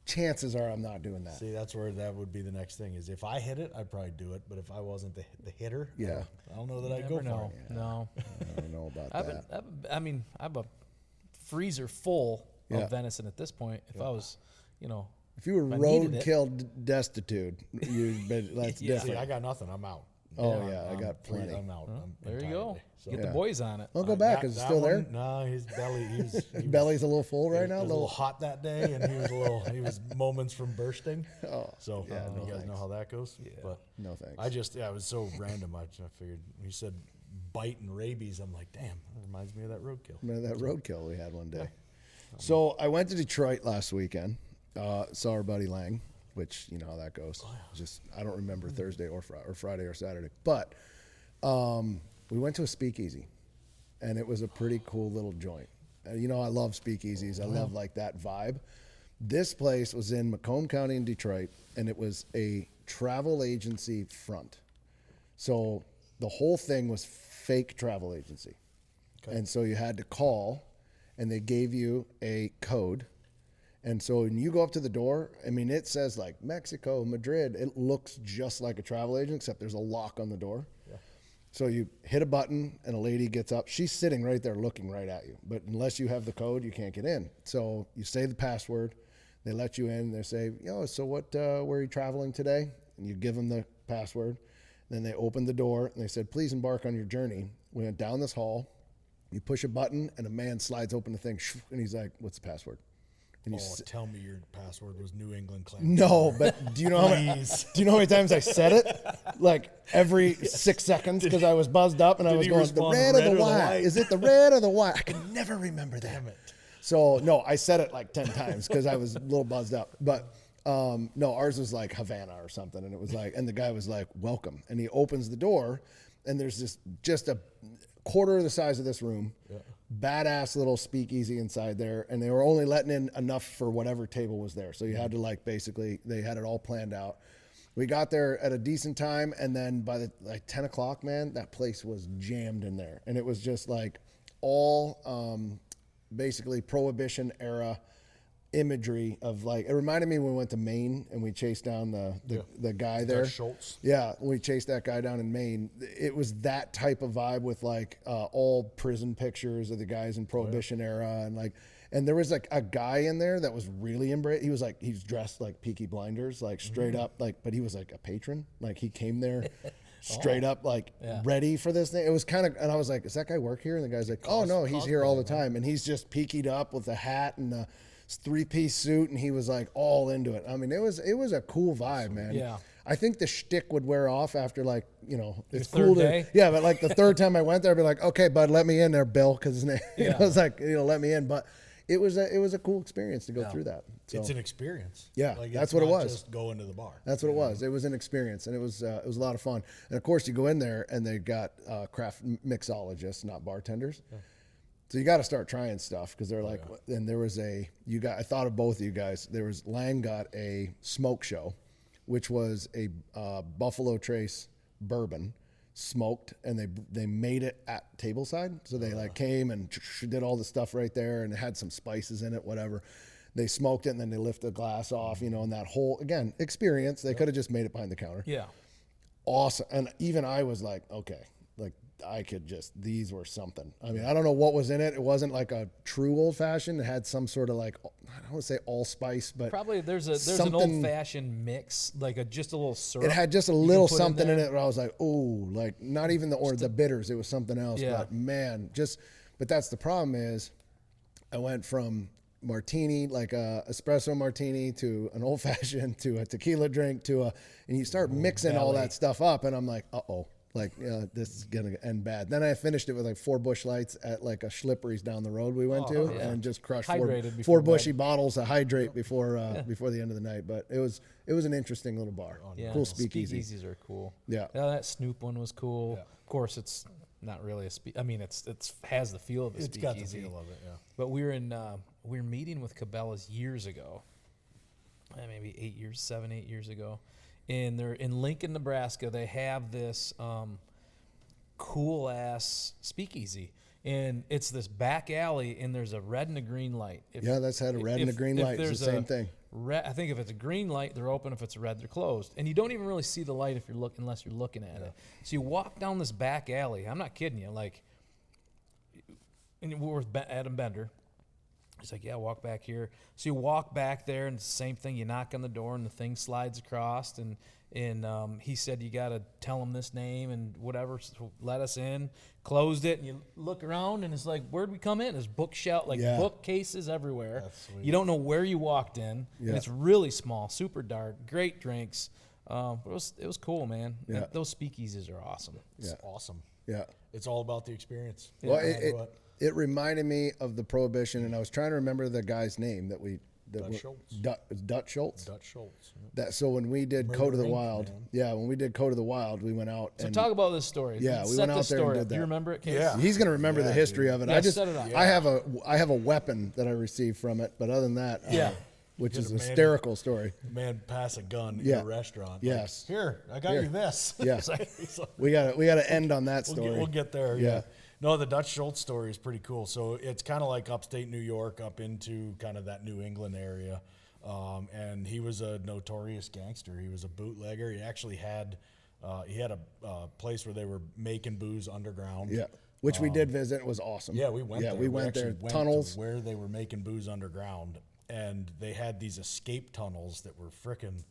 Speaker 2: Chances are I'm not doing that.
Speaker 3: See, that's where that would be the next thing is if I hit it, I'd probably do it. But if I wasn't the hitter, I don't know that I'd go for it.
Speaker 1: No.
Speaker 2: I don't know about that.
Speaker 1: I have a freezer full of venison at this point. If I was,
Speaker 2: if you were roadkill destitute, that's different.
Speaker 3: See, I got nothing. I'm out.
Speaker 2: Oh yeah, I got plenty.
Speaker 3: I'm out.
Speaker 1: There you go. So, get the boys on it.
Speaker 2: I'll go back. Is it still there?
Speaker 3: No, his belly.
Speaker 2: Belly's a little full right now.
Speaker 3: He was a little hot that day, and he was moments from bursting.
Speaker 2: Oh,
Speaker 3: so you guys know how that goes. Yeah. But
Speaker 2: no thanks.
Speaker 3: It was so random. I figured he said bite and rabies. I'm like, damn, that reminds me of that roadkill.
Speaker 2: Remember that roadkill we had one day. Yeah. So I went to Detroit last weekend. Saw our buddy Lang, which you know how that goes. Just I don't remember Thursday or Friday or Saturday, but we went to a speakeasy, and it was a pretty cool little joint. I love speakeasies. I love like that vibe. This place was in Macomb County in Detroit, and it was a travel agency front. So the whole thing was fake travel agency. Okay. And so you had to call, and they gave you a code, And so when you go up to the door, I mean, it says like Mexico, Madrid. It looks just like a travel agent, except there's a lock on the door. Yeah. So you hit a button and a lady gets up. She's sitting right there looking right at you. But unless you have the code, you can't get in. So you say the password. They let you in. They say, so where are you traveling today? And you give them the password. Then they opened the door and they said, please embark on your journey. We went down this hall. You push a button and a man slides open the thing. And he's like, what's the password? And
Speaker 3: tell me your password was New England Clan.
Speaker 2: No, but do you know how many times I said it? Like every 6 seconds because I was buzzed up and I was going, the red or the white? Is it the red or the white? I can never remember that. Damn it. So no, I said it like 10 times because I was a little buzzed up. But no, ours was like Havana or something. And it was like, and the guy was like, welcome. And he opens the door and there's just a quarter of the size of this room. Yeah. Badass little speakeasy inside there, and they were only letting in enough for whatever table was there. So you had to like basically they had it all planned out. We got there at a decent time, and then by the 10 o'clock, man, that place was jammed in there, and it was just like all basically Prohibition era imagery of like, it reminded me when we went to Maine and we chased down the guy there.
Speaker 3: Dutch Schultz.
Speaker 2: Yeah, we chased that guy down in Maine. It was that type of vibe with like all prison pictures of the guys in Prohibition era and there was like a guy in there that was really he was dressed like Peaky Blinders, like straight up but he was like a patron. Like he came there straight up ready for this thing. It was kind of, and I was like, does that guy work here? And the guy's like, oh no, he's here all the time. And he's just peakied up with a hat and a 3-piece suit, and he was like all into it. I mean, it was a cool vibe, man.
Speaker 1: Yeah.
Speaker 2: I think the shtick would wear off after it's
Speaker 1: Your
Speaker 2: cool
Speaker 1: third day?
Speaker 2: Yeah, but like the third time I went there, I'd be like, okay, bud, let me in there, Bill, because his name. I was like, let me in. But it was a cool experience to go through that. So,
Speaker 3: it's an experience.
Speaker 2: Yeah, that's what it was.
Speaker 3: Just going to the bar.
Speaker 2: That's what it was. It was an experience, and it was a lot of fun. And of course, you go in there, and they got craft mixologists, not bartenders. Yeah. So you got to start trying stuff because they're like, and there was I thought of both of you guys. Lang got a smoke show, which was a Buffalo Trace bourbon smoked, and they made it at tableside. So they came and did all the stuff right there, and it had some spices in it, whatever. They smoked it, and then they lifted the glass off, and that whole, again, experience. They could have just made it behind the counter.
Speaker 1: Yeah.
Speaker 2: Awesome. And even I was like, okay, I could these were something. I mean, I don't know what was in it. It wasn't like a true old fashioned. It had some sort of I don't want to say allspice, but
Speaker 1: probably there's an old fashioned mix, just a little syrup.
Speaker 2: It had just a little something in it where I was like, oh, like not even the bitters. It was something else. Yeah. But man, but that's the problem is I went from martini, like a espresso martini, to an old fashioned, to a tequila drink, and you start mixing all that stuff up, and I'm like, uh-oh. This is going to end bad. Then I finished it with 4 Busch Lights at a Schlippery's down the road we went to, and just crushed 4 bushy bottles of hydrate before the end of the night. But it was an interesting little bar. Cool speakeasy.
Speaker 1: Speakeasies are cool.
Speaker 2: Yeah.
Speaker 1: That Snoop one was cool. Yeah. Of course, it's not really it has the feel of a speakeasy.
Speaker 3: It's got the feel of it, yeah.
Speaker 1: But we were meeting with Cabela's years ago, maybe 7, 8 years ago. And they're in Lincoln, Nebraska. They have this cool ass speakeasy, and it's this back alley, and there's a red and a green light.
Speaker 2: That's had a red and a green light. It's the same thing.
Speaker 1: I think if it's a green light, they're open. If it's a red, they're closed. And you don't even really see the light unless you're looking at it. So you walk down this back alley. I'm not kidding you. And we're with Adam Bender. He's like, yeah, walk back here. So you walk back there, and it's the same thing. You knock on the door, and the thing slides across. And he said, you got to tell him this name and whatever. So let us in. Closed it, and you look around, and it's like, where'd we come in? There's bookshelf, bookcases everywhere.
Speaker 3: That's sweet.
Speaker 1: You don't know where you walked in. Yeah. And it's really small, super dark, great drinks. But it was cool, man.
Speaker 2: Yeah.
Speaker 1: Those speakeasies are awesome.
Speaker 3: It's awesome.
Speaker 2: Yeah.
Speaker 3: It's all about the experience.
Speaker 2: Well, it reminded me of the Prohibition, and I was trying to remember the guy's name
Speaker 3: Dutch Schultz.
Speaker 2: Dutch Schultz.
Speaker 3: Dutch Schultz.
Speaker 2: Yeah. So when we did Code of the Wild, we went out.
Speaker 1: So talk about this story.
Speaker 2: Yeah, we went out there and did that.
Speaker 1: Do you remember it, Case?
Speaker 2: Yeah. He's going to remember the history of it.
Speaker 1: Yeah, set it up.
Speaker 2: I have a weapon that I received from it, but other than that, which is a hysterical story.
Speaker 3: Man, pass a gun in a restaurant.
Speaker 2: Yes.
Speaker 3: Here, I got you this.
Speaker 2: Yeah. We got to end on that story.
Speaker 3: We'll get there.
Speaker 2: Yeah.
Speaker 3: No, the Dutch Schultz story is pretty cool. So it's kind of like upstate New York up into kind of that New England area. And he was a notorious gangster. He was a bootlegger. He actually had a place where they were making booze underground.
Speaker 2: Yeah, which we did visit. It was awesome.
Speaker 3: Yeah, we went there.
Speaker 2: We went there.
Speaker 3: Went
Speaker 2: tunnels.
Speaker 3: to where they were making booze underground. And they had these escape tunnels that were frickin'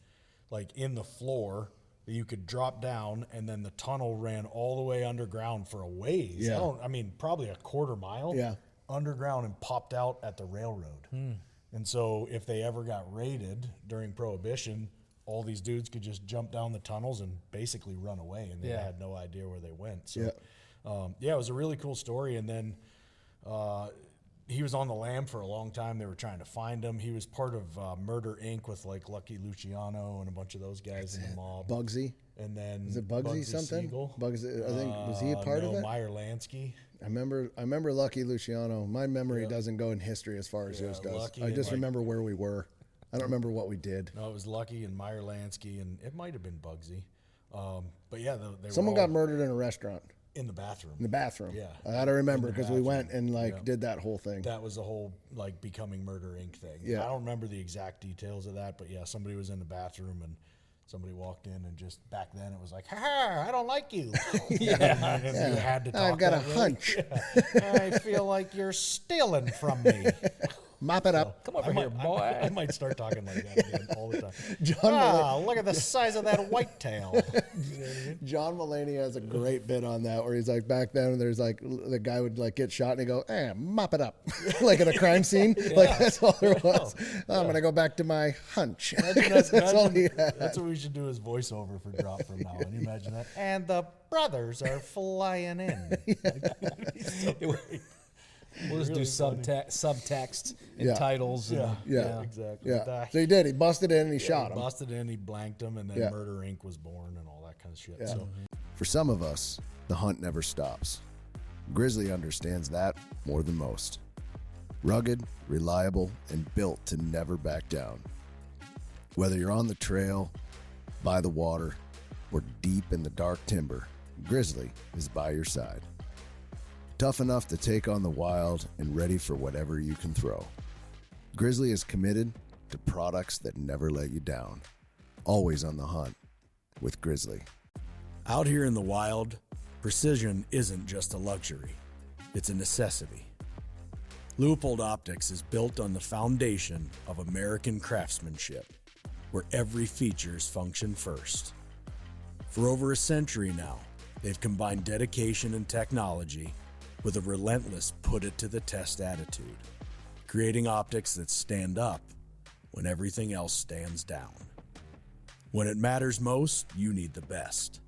Speaker 3: like in the floor that you could drop down, and then the tunnel ran all the way underground for a ways.
Speaker 2: Yeah.
Speaker 3: Probably a quarter mile underground and popped out at the railroad. And so if they ever got raided during Prohibition, all these dudes could just jump down the tunnels and basically run away, and they had no idea where they went. So, it was a really cool story. And then he was on the lam for a long time. They were trying to find him. He was part of Murder Inc. with like Lucky Luciano and a a bunch of those guys in the mob.
Speaker 2: Bugsy.
Speaker 3: And then
Speaker 2: Is it Bugsy something?
Speaker 3: Siegel.
Speaker 2: Bugsy. I think was he a part of it?
Speaker 3: Meyer Lansky.
Speaker 2: I remember Lucky Luciano. My memory doesn't go in history as far as yours does.
Speaker 3: Lucky
Speaker 2: I just
Speaker 3: and,
Speaker 2: remember where we were. I don't remember what we did.
Speaker 3: No, it was Lucky and Meyer Lansky, and it might have been Bugsy. But yeah,
Speaker 2: Someone got murdered in a restaurant.
Speaker 3: In the bathroom.
Speaker 2: In the bathroom.
Speaker 3: Yeah.
Speaker 2: That I remember because we went and did that whole thing.
Speaker 3: That was the whole like becoming Murder Inc. thing.
Speaker 2: Yeah.
Speaker 3: I don't remember the exact details of that, but yeah, somebody was in the bathroom and somebody walked in, and just back then it was like, ha, I don't like you. And you had to talk.
Speaker 2: I've got a
Speaker 3: way.
Speaker 2: hunch.
Speaker 3: I feel like you're stealing from me.
Speaker 2: Mop it up.
Speaker 1: Come over here, boy.
Speaker 3: I might start talking like that again all the time. Look at the size of that whitetail.
Speaker 2: John Mulaney has a great bit on that where he's like, back then there's like the guy would like get shot and he go, mop it up. Like in a crime scene. Like that's all there was. I'm going to go back to my hunch. That's all he had.
Speaker 3: That's what we should do as voiceover for Drop from now on. You imagine that? And the brothers are flying in. So great.
Speaker 1: We'll just
Speaker 3: Really
Speaker 1: do subtext and titles.
Speaker 2: Yeah.
Speaker 3: Exactly.
Speaker 2: Yeah. So he did. He busted in and he shot him.
Speaker 3: Busted in, he blanked him, and then Murder Inc. was born and all that kind of shit.
Speaker 2: Yeah.
Speaker 3: So
Speaker 2: For some of us, the hunt never stops. Grizzly understands that more than most. Rugged, reliable, and built to never back down. Whether you're on the trail, by the water, or deep in the dark timber, Grizzly is by your side. Tough enough to take on the wild and ready for whatever you can throw. Grizzly is committed to products that never let you down. Always on the hunt with Grizzly.
Speaker 4: Out here in the wild, precision isn't just a luxury, it's a necessity. Leupold Optics is built on the foundation of American craftsmanship, where every features function first. For over a century now, they've combined dedication and technology with a relentless put-it-to-the-test attitude, creating optics that stand up when everything else stands down. When it matters most, you need the best.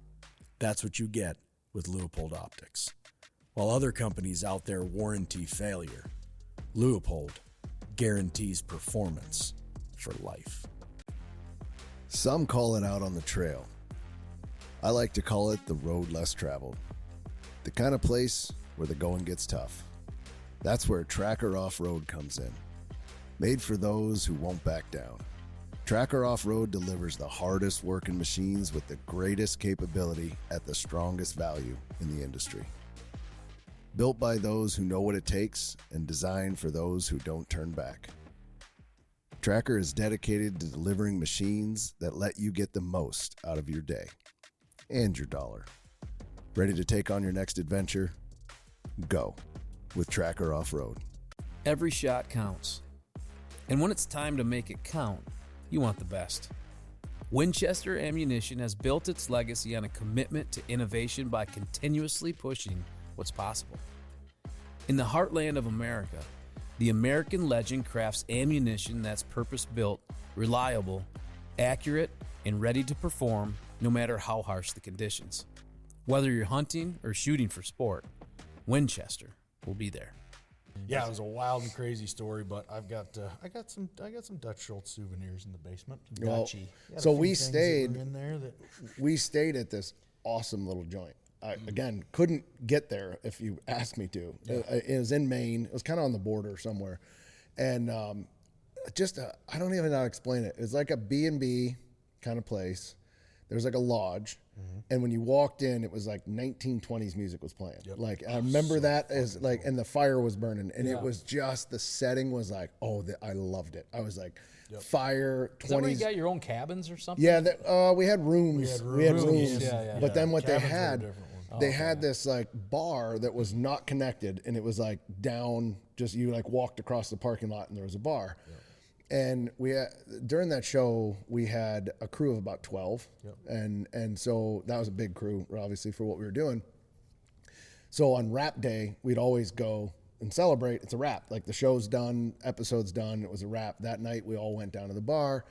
Speaker 4: That's what you get with Leupold Optics. While other companies out there warranty failure, Leupold guarantees performance for life. Some call it out on the trail. I like to call it the road less traveled. The kind of place where the going gets tough. That's where Tracker Off-Road comes in. Made for those who won't back down. Tracker Off-Road delivers the hardest working machines with the greatest capability at the strongest value in the industry. Built by those who know what it takes and designed for those who don't turn back. Tracker is dedicated to delivering machines that let you get the most out of your day and your dollar. Ready to take on your next adventure? Go with Tracker Off-Road.
Speaker 1: Every shot counts. And when it's time to make it count, you want the best. Winchester Ammunition has built its legacy on a commitment to innovation by continuously pushing what's possible. In the heartland of America, the American legend crafts ammunition that's purpose-built, reliable, accurate, and ready to perform no matter how harsh the conditions. Whether you're hunting or shooting for sport, Winchester will be there.
Speaker 3: yeah, it was a wild and crazy story, but I got some Dutch Schultz souvenirs in the basement.
Speaker 2: Well,
Speaker 3: Dutchy. Got a
Speaker 2: so
Speaker 3: few
Speaker 2: we
Speaker 3: things that
Speaker 2: stayed
Speaker 3: were in there that
Speaker 2: we stayed at this awesome little joint. I, again, couldn't get there if you asked me to. It was in Maine. It was kind of on the border somewhere. And I don't even know how to explain it. It's like a B&B kind of place. There was like a lodge. And when you walked in, it was like 1920s music was playing. Like I remember that as like, and the fire was burning, and it was just, the setting was like, I loved it. I was like, fire 20s.
Speaker 1: Is that where you got your own cabins or something?
Speaker 2: Yeah, we had rooms. We had rooms. But then what
Speaker 3: Cabins
Speaker 2: they had,
Speaker 3: were
Speaker 2: this like bar that was not connected, and it was like down, just you like walked across the parking lot and there was a bar. And during that show, we had a crew of about 12. And so that was a big crew, obviously, for what we were doing. So on wrap day, we'd always go and celebrate. It's a wrap. Like the show's done, episode's done. It was a wrap. That night, we all went down to the bar.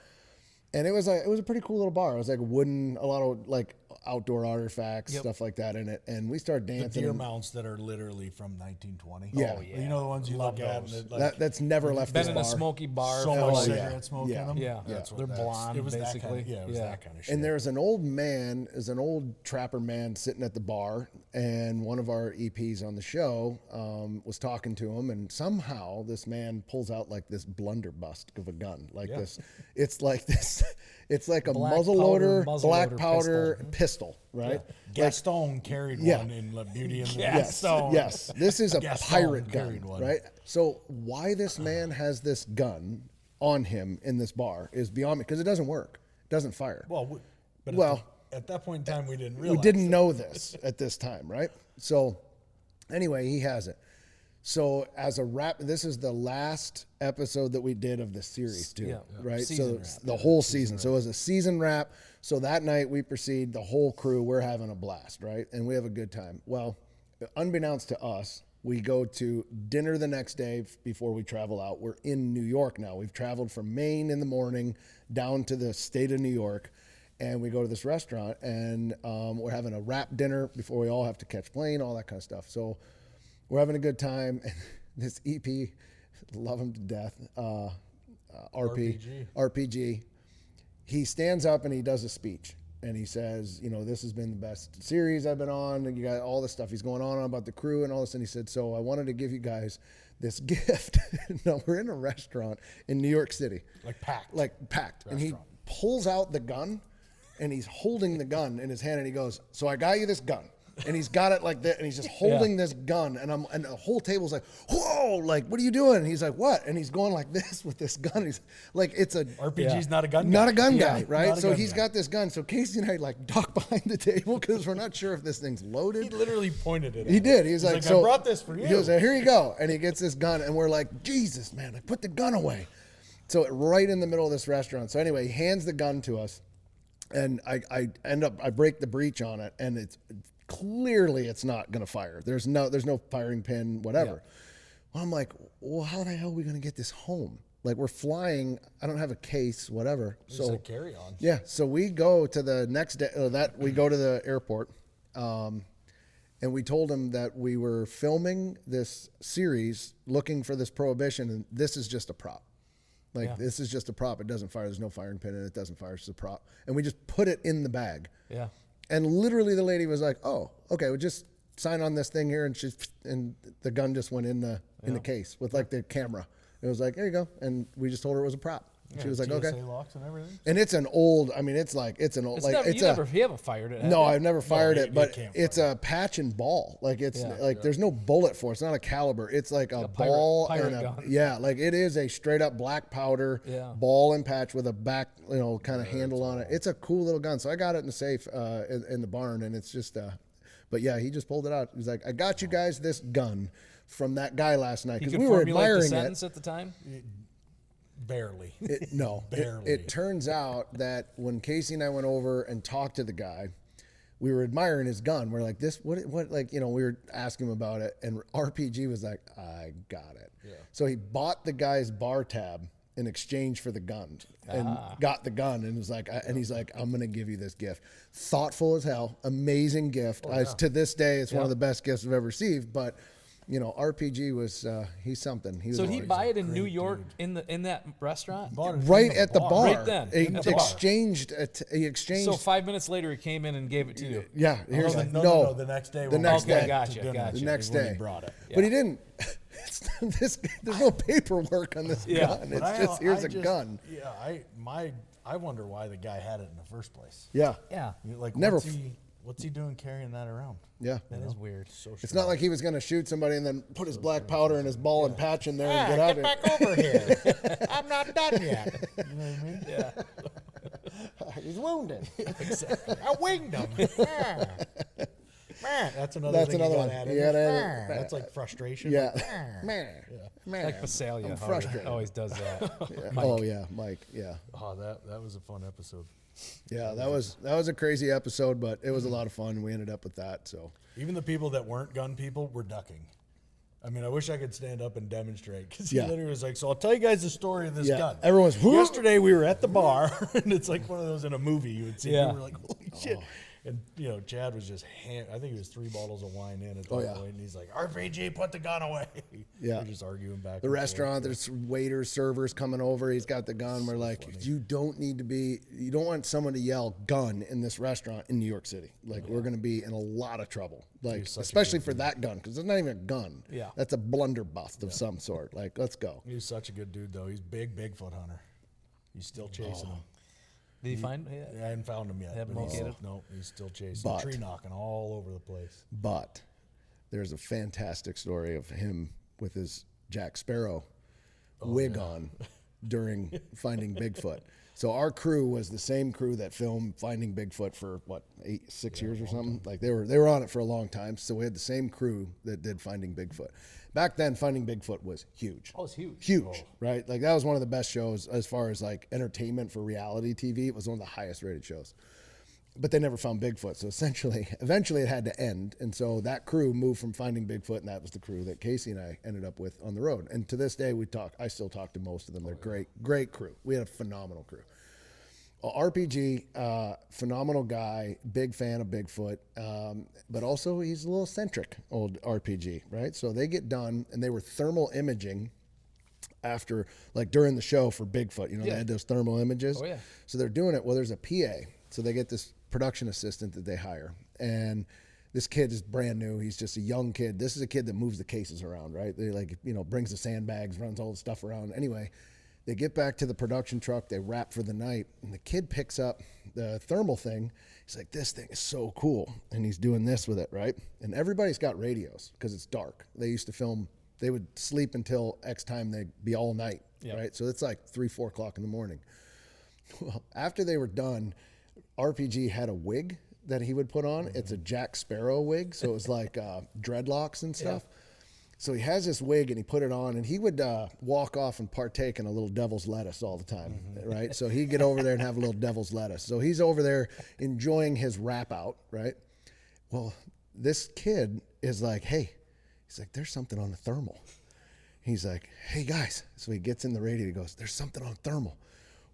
Speaker 2: And it was a pretty cool little bar. It was like wooden, a lot of like outdoor artifacts, stuff like that in it. And we started dancing.
Speaker 3: The deer mounts that are literally from 1920.
Speaker 2: Yeah.
Speaker 3: You know the ones you look at. And like,
Speaker 2: that's never left this
Speaker 1: Been in
Speaker 2: bar.
Speaker 1: a smoky bar.
Speaker 3: so
Speaker 1: for
Speaker 3: much
Speaker 1: like-
Speaker 3: cigarette smoke in them.
Speaker 1: Yeah.
Speaker 3: That's what
Speaker 1: They're
Speaker 3: that's-
Speaker 1: blonde,
Speaker 3: it was
Speaker 1: basically.
Speaker 3: That kind of, it was that kind of shit.
Speaker 2: And there's an old man, an old trapper man sitting at the bar, and one of our EPs on the show was talking to him, and somehow this man pulls out like this blunderbuss of a gun, like this. It's like this. It's like a muzzleloader, black powder pistol, right?
Speaker 3: Gaston carried one in La Beauty and the Beast.
Speaker 2: Yes. This is a
Speaker 3: Gaston
Speaker 2: pirate gun,
Speaker 3: carried one.
Speaker 2: right? So why this man has this gun on him in this bar is beyond me, because it doesn't work. It doesn't fire.
Speaker 3: At that point in time, we didn't realize.
Speaker 2: We didn't know this at this time, right? So anyway, he has it. So as a wrap, this is the last episode that we did of the series too, right?
Speaker 1: Season
Speaker 2: So
Speaker 1: wrap.
Speaker 2: the whole season. So it was a season wrap. So that night we proceed, the whole crew, we're having a blast, right? And we have a good time. Well, unbeknownst to us, we go to dinner the next day before we travel out. We're in New York now. We've traveled from Maine in the morning down to the state of New York. And we go to this restaurant, and we're having a wrap dinner before we all have to catch plane, all that kind of stuff. So we're having a good time. And this EP, love him to death, RPG. He stands up and he does a speech. And he says, this has been the best series I've been on. And you got all this stuff. He's going on about the crew and all this. And he said, so I wanted to give you guys this gift. No, we're in a restaurant in New York City.
Speaker 3: Like packed.
Speaker 2: Packed. And he pulls out the gun, and he's holding the gun in his hand, and he goes, so I got you this gun. And he's got it like that, and he's just holding this gun, and the whole table's like, whoa, like, what are you doing? And he's like, what? And he's going like this with this gun. He's like, it's a
Speaker 3: RPG's not a gun guy.
Speaker 2: Not a gun guy, right? So he's
Speaker 3: guy.
Speaker 2: got this gun. So Casey and I like duck behind the table because we're not sure if this thing's loaded.
Speaker 3: He literally pointed it.
Speaker 2: He did. He's like,
Speaker 3: I brought this for you.
Speaker 2: He goes, here you go. And he gets this gun, and we're like, Jesus, man, like, put the gun away. So right in the middle of this restaurant. So anyway, he hands the gun to us, and I break the breech on it, and it's clearly it's not going to fire. There's no firing pin, whatever. Well, I'm like, well, how the hell are we going to get this home? Like, we're flying. I don't have a case, whatever. So
Speaker 3: carry on.
Speaker 2: Yeah. So we go to the next day. We go to the airport, and we told him that we were filming this series, looking for this Prohibition, and this is just a prop. This is just a prop. It doesn't fire. There's no firing pin in it. It doesn't fire. It's just a prop. And we just put it in the bag.
Speaker 1: Yeah.
Speaker 2: And literally the lady was like, oh, okay, we'll just sign on this thing here. And the gun just went in the case with like the camera. It was like, there you go. And we just told her it was a prop. She was like,
Speaker 3: TSA
Speaker 2: okay.
Speaker 3: locks and everything.
Speaker 2: And it's an old,
Speaker 1: You haven't fired it.
Speaker 2: no, I've never fired it, but
Speaker 3: can't
Speaker 2: it's a patch and ball. Like there's no bullet for it. It's not a caliber. It's like a ball
Speaker 1: pirate
Speaker 2: and
Speaker 1: gun.
Speaker 2: like it is a straight up black powder ball and patch with a back, kind of handle on it. It's a cool little gun. So I got it in the safe in the barn, and it's just, but yeah, he just pulled it out. He's like, I got you guys this gun from that guy last night because we were admiring
Speaker 1: the sentence
Speaker 2: it
Speaker 1: at the time.
Speaker 3: Barely.
Speaker 2: Barely. It turns out that when Casey and I went over and talked to the guy, we were admiring his gun. We're like, what, we were asking him about it, and RPG was like, I got it. Yeah. So he bought the guy's bar tab in exchange for the gun and got the gun, and was like, and he's like, I'm going to give you this gift. Thoughtful as hell, amazing gift. To this day, it's one of the best gifts I've ever received, but RPG was he's something.
Speaker 1: So did he buy it in New York in that restaurant?
Speaker 2: Right at the bar.
Speaker 1: Right then.
Speaker 2: He exchanged. He exchanged.
Speaker 1: So 5 minutes later, he came in and gave it to you.
Speaker 2: Yeah. Here's
Speaker 3: no. The next day.
Speaker 2: The next day.
Speaker 1: Gotcha.
Speaker 2: The next day.
Speaker 3: He brought it.
Speaker 2: Yeah. But he didn't. There's no paperwork on this gun. It's just here's a gun.
Speaker 3: Yeah. My I wonder why the guy had it in the first place.
Speaker 2: Yeah.
Speaker 3: Like,
Speaker 2: Never.
Speaker 3: What's he doing carrying that around?
Speaker 2: Yeah.
Speaker 1: That is weird.
Speaker 2: It's not like he was going to shoot somebody and then put his black powder in his ball and patch in there and get out of
Speaker 3: back over here. I'm not done yet. You know what I mean?
Speaker 1: Yeah.
Speaker 2: He's wounded.
Speaker 3: Exactly. I winged him. That's another thing
Speaker 2: one.
Speaker 3: That's like frustration.
Speaker 2: Yeah.
Speaker 1: Like Visalia.
Speaker 2: I'm frustrated.
Speaker 1: Always does that.
Speaker 2: Oh yeah, Mike. Yeah.
Speaker 3: Oh, that was a fun episode.
Speaker 2: Yeah, that was a crazy episode, but it was a lot of fun. We ended up with that. So
Speaker 3: even the people that weren't gun people were ducking. I mean, I wish I could stand up and demonstrate because he literally was like, "So I'll tell you guys the story of this gun."
Speaker 2: Everyone's
Speaker 3: yesterday we were at the bar, and it's like one of those in a movie you would see. Yeah. We were like, "Holy shit!" And Chad was just I think he was 3 bottles of wine in at that point, and he's like, "RPG, put the gun away."
Speaker 2: Yeah,
Speaker 3: we're just arguing back.
Speaker 2: The restaurant, there's waiters, servers coming over. He's got the gun. We're like, funny. You don't want someone to yell "gun" in this restaurant in New York City. Like, we're going to be in a lot of trouble. Like, especially for that gun, because it's not even a gun.
Speaker 1: Yeah,
Speaker 2: that's a blunderbuss of some sort. Like, let's go.
Speaker 3: He's such a good dude, though. He's Bigfoot hunter. He's still chasing him.
Speaker 1: Did you find?
Speaker 3: I haven't found him yet.
Speaker 1: Haven't located?
Speaker 3: No, he's still chasing. Tree knocking all over the place.
Speaker 2: But there's a fantastic story of him with his Jack Sparrow wig on during Finding Bigfoot. So our crew was the same crew that filmed Finding Bigfoot for 6 years or something. Like they were on it for a long time. So we had the same crew that did Finding Bigfoot. Back then, Finding Bigfoot was huge.
Speaker 1: Oh, it's huge.
Speaker 2: Huge, right? Like that was one of the best shows as far as like entertainment for reality TV. It was one of the highest rated shows. But they never found Bigfoot. So eventually it had to end. And so that crew moved from Finding Bigfoot, and that was the crew that Casey and I ended up with on the road. And to this day, I still talk to most of them. They're great crew. We had a phenomenal crew. RPG, phenomenal guy, big fan of Bigfoot, but also he's a little eccentric, old RPG, right? So they get done, and they were thermal imaging after, like during the show for Bigfoot, they had those thermal images.
Speaker 1: Oh, yeah.
Speaker 2: So they're doing it. Well, there's a PA. So they get this production assistant that they hire. And this kid is brand new. He's just a young kid. This is a kid that moves the cases around, right? They brings the sandbags, runs all the stuff around. Anyway, they get back to the production truck. They wrap for the night. And the kid picks up the thermal thing. He's like, this thing is so cool. And he's doing this with it, right? And everybody's got radios because it's dark. They used to film. They would sleep until X time. They'd be all night, right? So it's like 3, 4 o'clock in the morning. Well, after they were done, RPG had a wig that he would put on. It's a Jack Sparrow wig, so it was like dreadlocks and stuff. Yeah. So he has this wig, and he put it on, and he would walk off and partake in a little devil's lettuce all the time, right? So he'd get over there and have a little devil's lettuce. So he's over there enjoying his wrap out, right? Well, this kid is like, hey, he's like, there's something on the thermal. He's like, hey, guys. So he gets in the radio. He goes, there's something on thermal.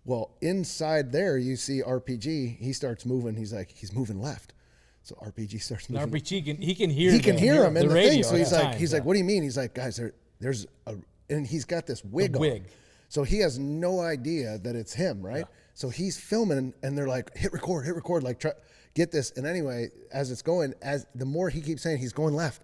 Speaker 2: Well, inside there, you see RPG. He starts moving. He's like, he's moving left. So RPG starts moving.
Speaker 1: RPG he can hear.
Speaker 2: He can hear him in the
Speaker 1: radio
Speaker 2: thing. So he's like, what do you mean? He's like, guys, there's a, and he's got this wig on. So he has no idea that it's him, right? Yeah. So he's filming, and they're like, hit record, like try get this. And anyway, as it's going, as the more he keeps saying he's going left,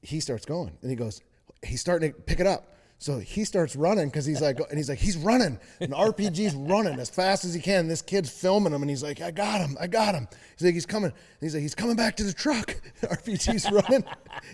Speaker 2: he starts going, and he goes, he's starting to pick it up. So he starts running because he's like, he's running, and RPG's running as fast as he can. This kid's filming him, and he's like, I got him. He's like, he's coming. And he's like, he's coming back to the truck. RPG's running.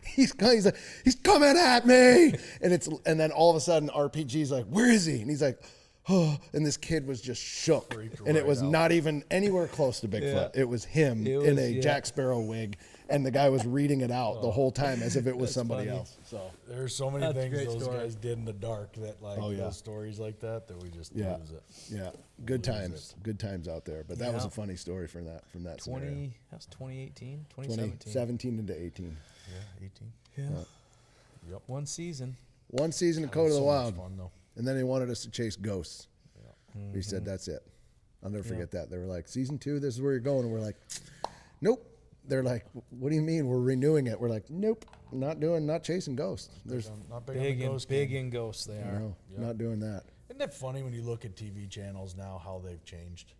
Speaker 2: He's like, he's coming at me. And then all of a sudden, RPG's like, where is he? And he's like, oh, and this kid was just shook, and it was not even anywhere close to Bigfoot. Yeah. It was him in a Jack Sparrow wig. And the guy was reading it out the whole time as if it was somebody else. So
Speaker 3: there's so many things those guys did in the dark that those stories like that we just lose it.
Speaker 2: Yeah, good times out there. But that was a funny story from that scenario.
Speaker 1: That's 2018, 2017.
Speaker 2: 2017 into 18.
Speaker 3: Yeah, 18.
Speaker 1: Yeah. Yep. One season
Speaker 2: of Code of the Wild.
Speaker 3: Fun, though.
Speaker 2: And then they wanted us to chase ghosts. Yeah. We said that's it. I'll never forget that. They were like, season 2, this is where you're going, and we're like, nope. They're like, what do you mean we're renewing it? We're like, nope, not chasing ghosts. There's
Speaker 3: not
Speaker 1: big in ghosts. They are.
Speaker 2: No, not doing that.
Speaker 3: Isn't that funny when you look at TV channels now, how they've changed?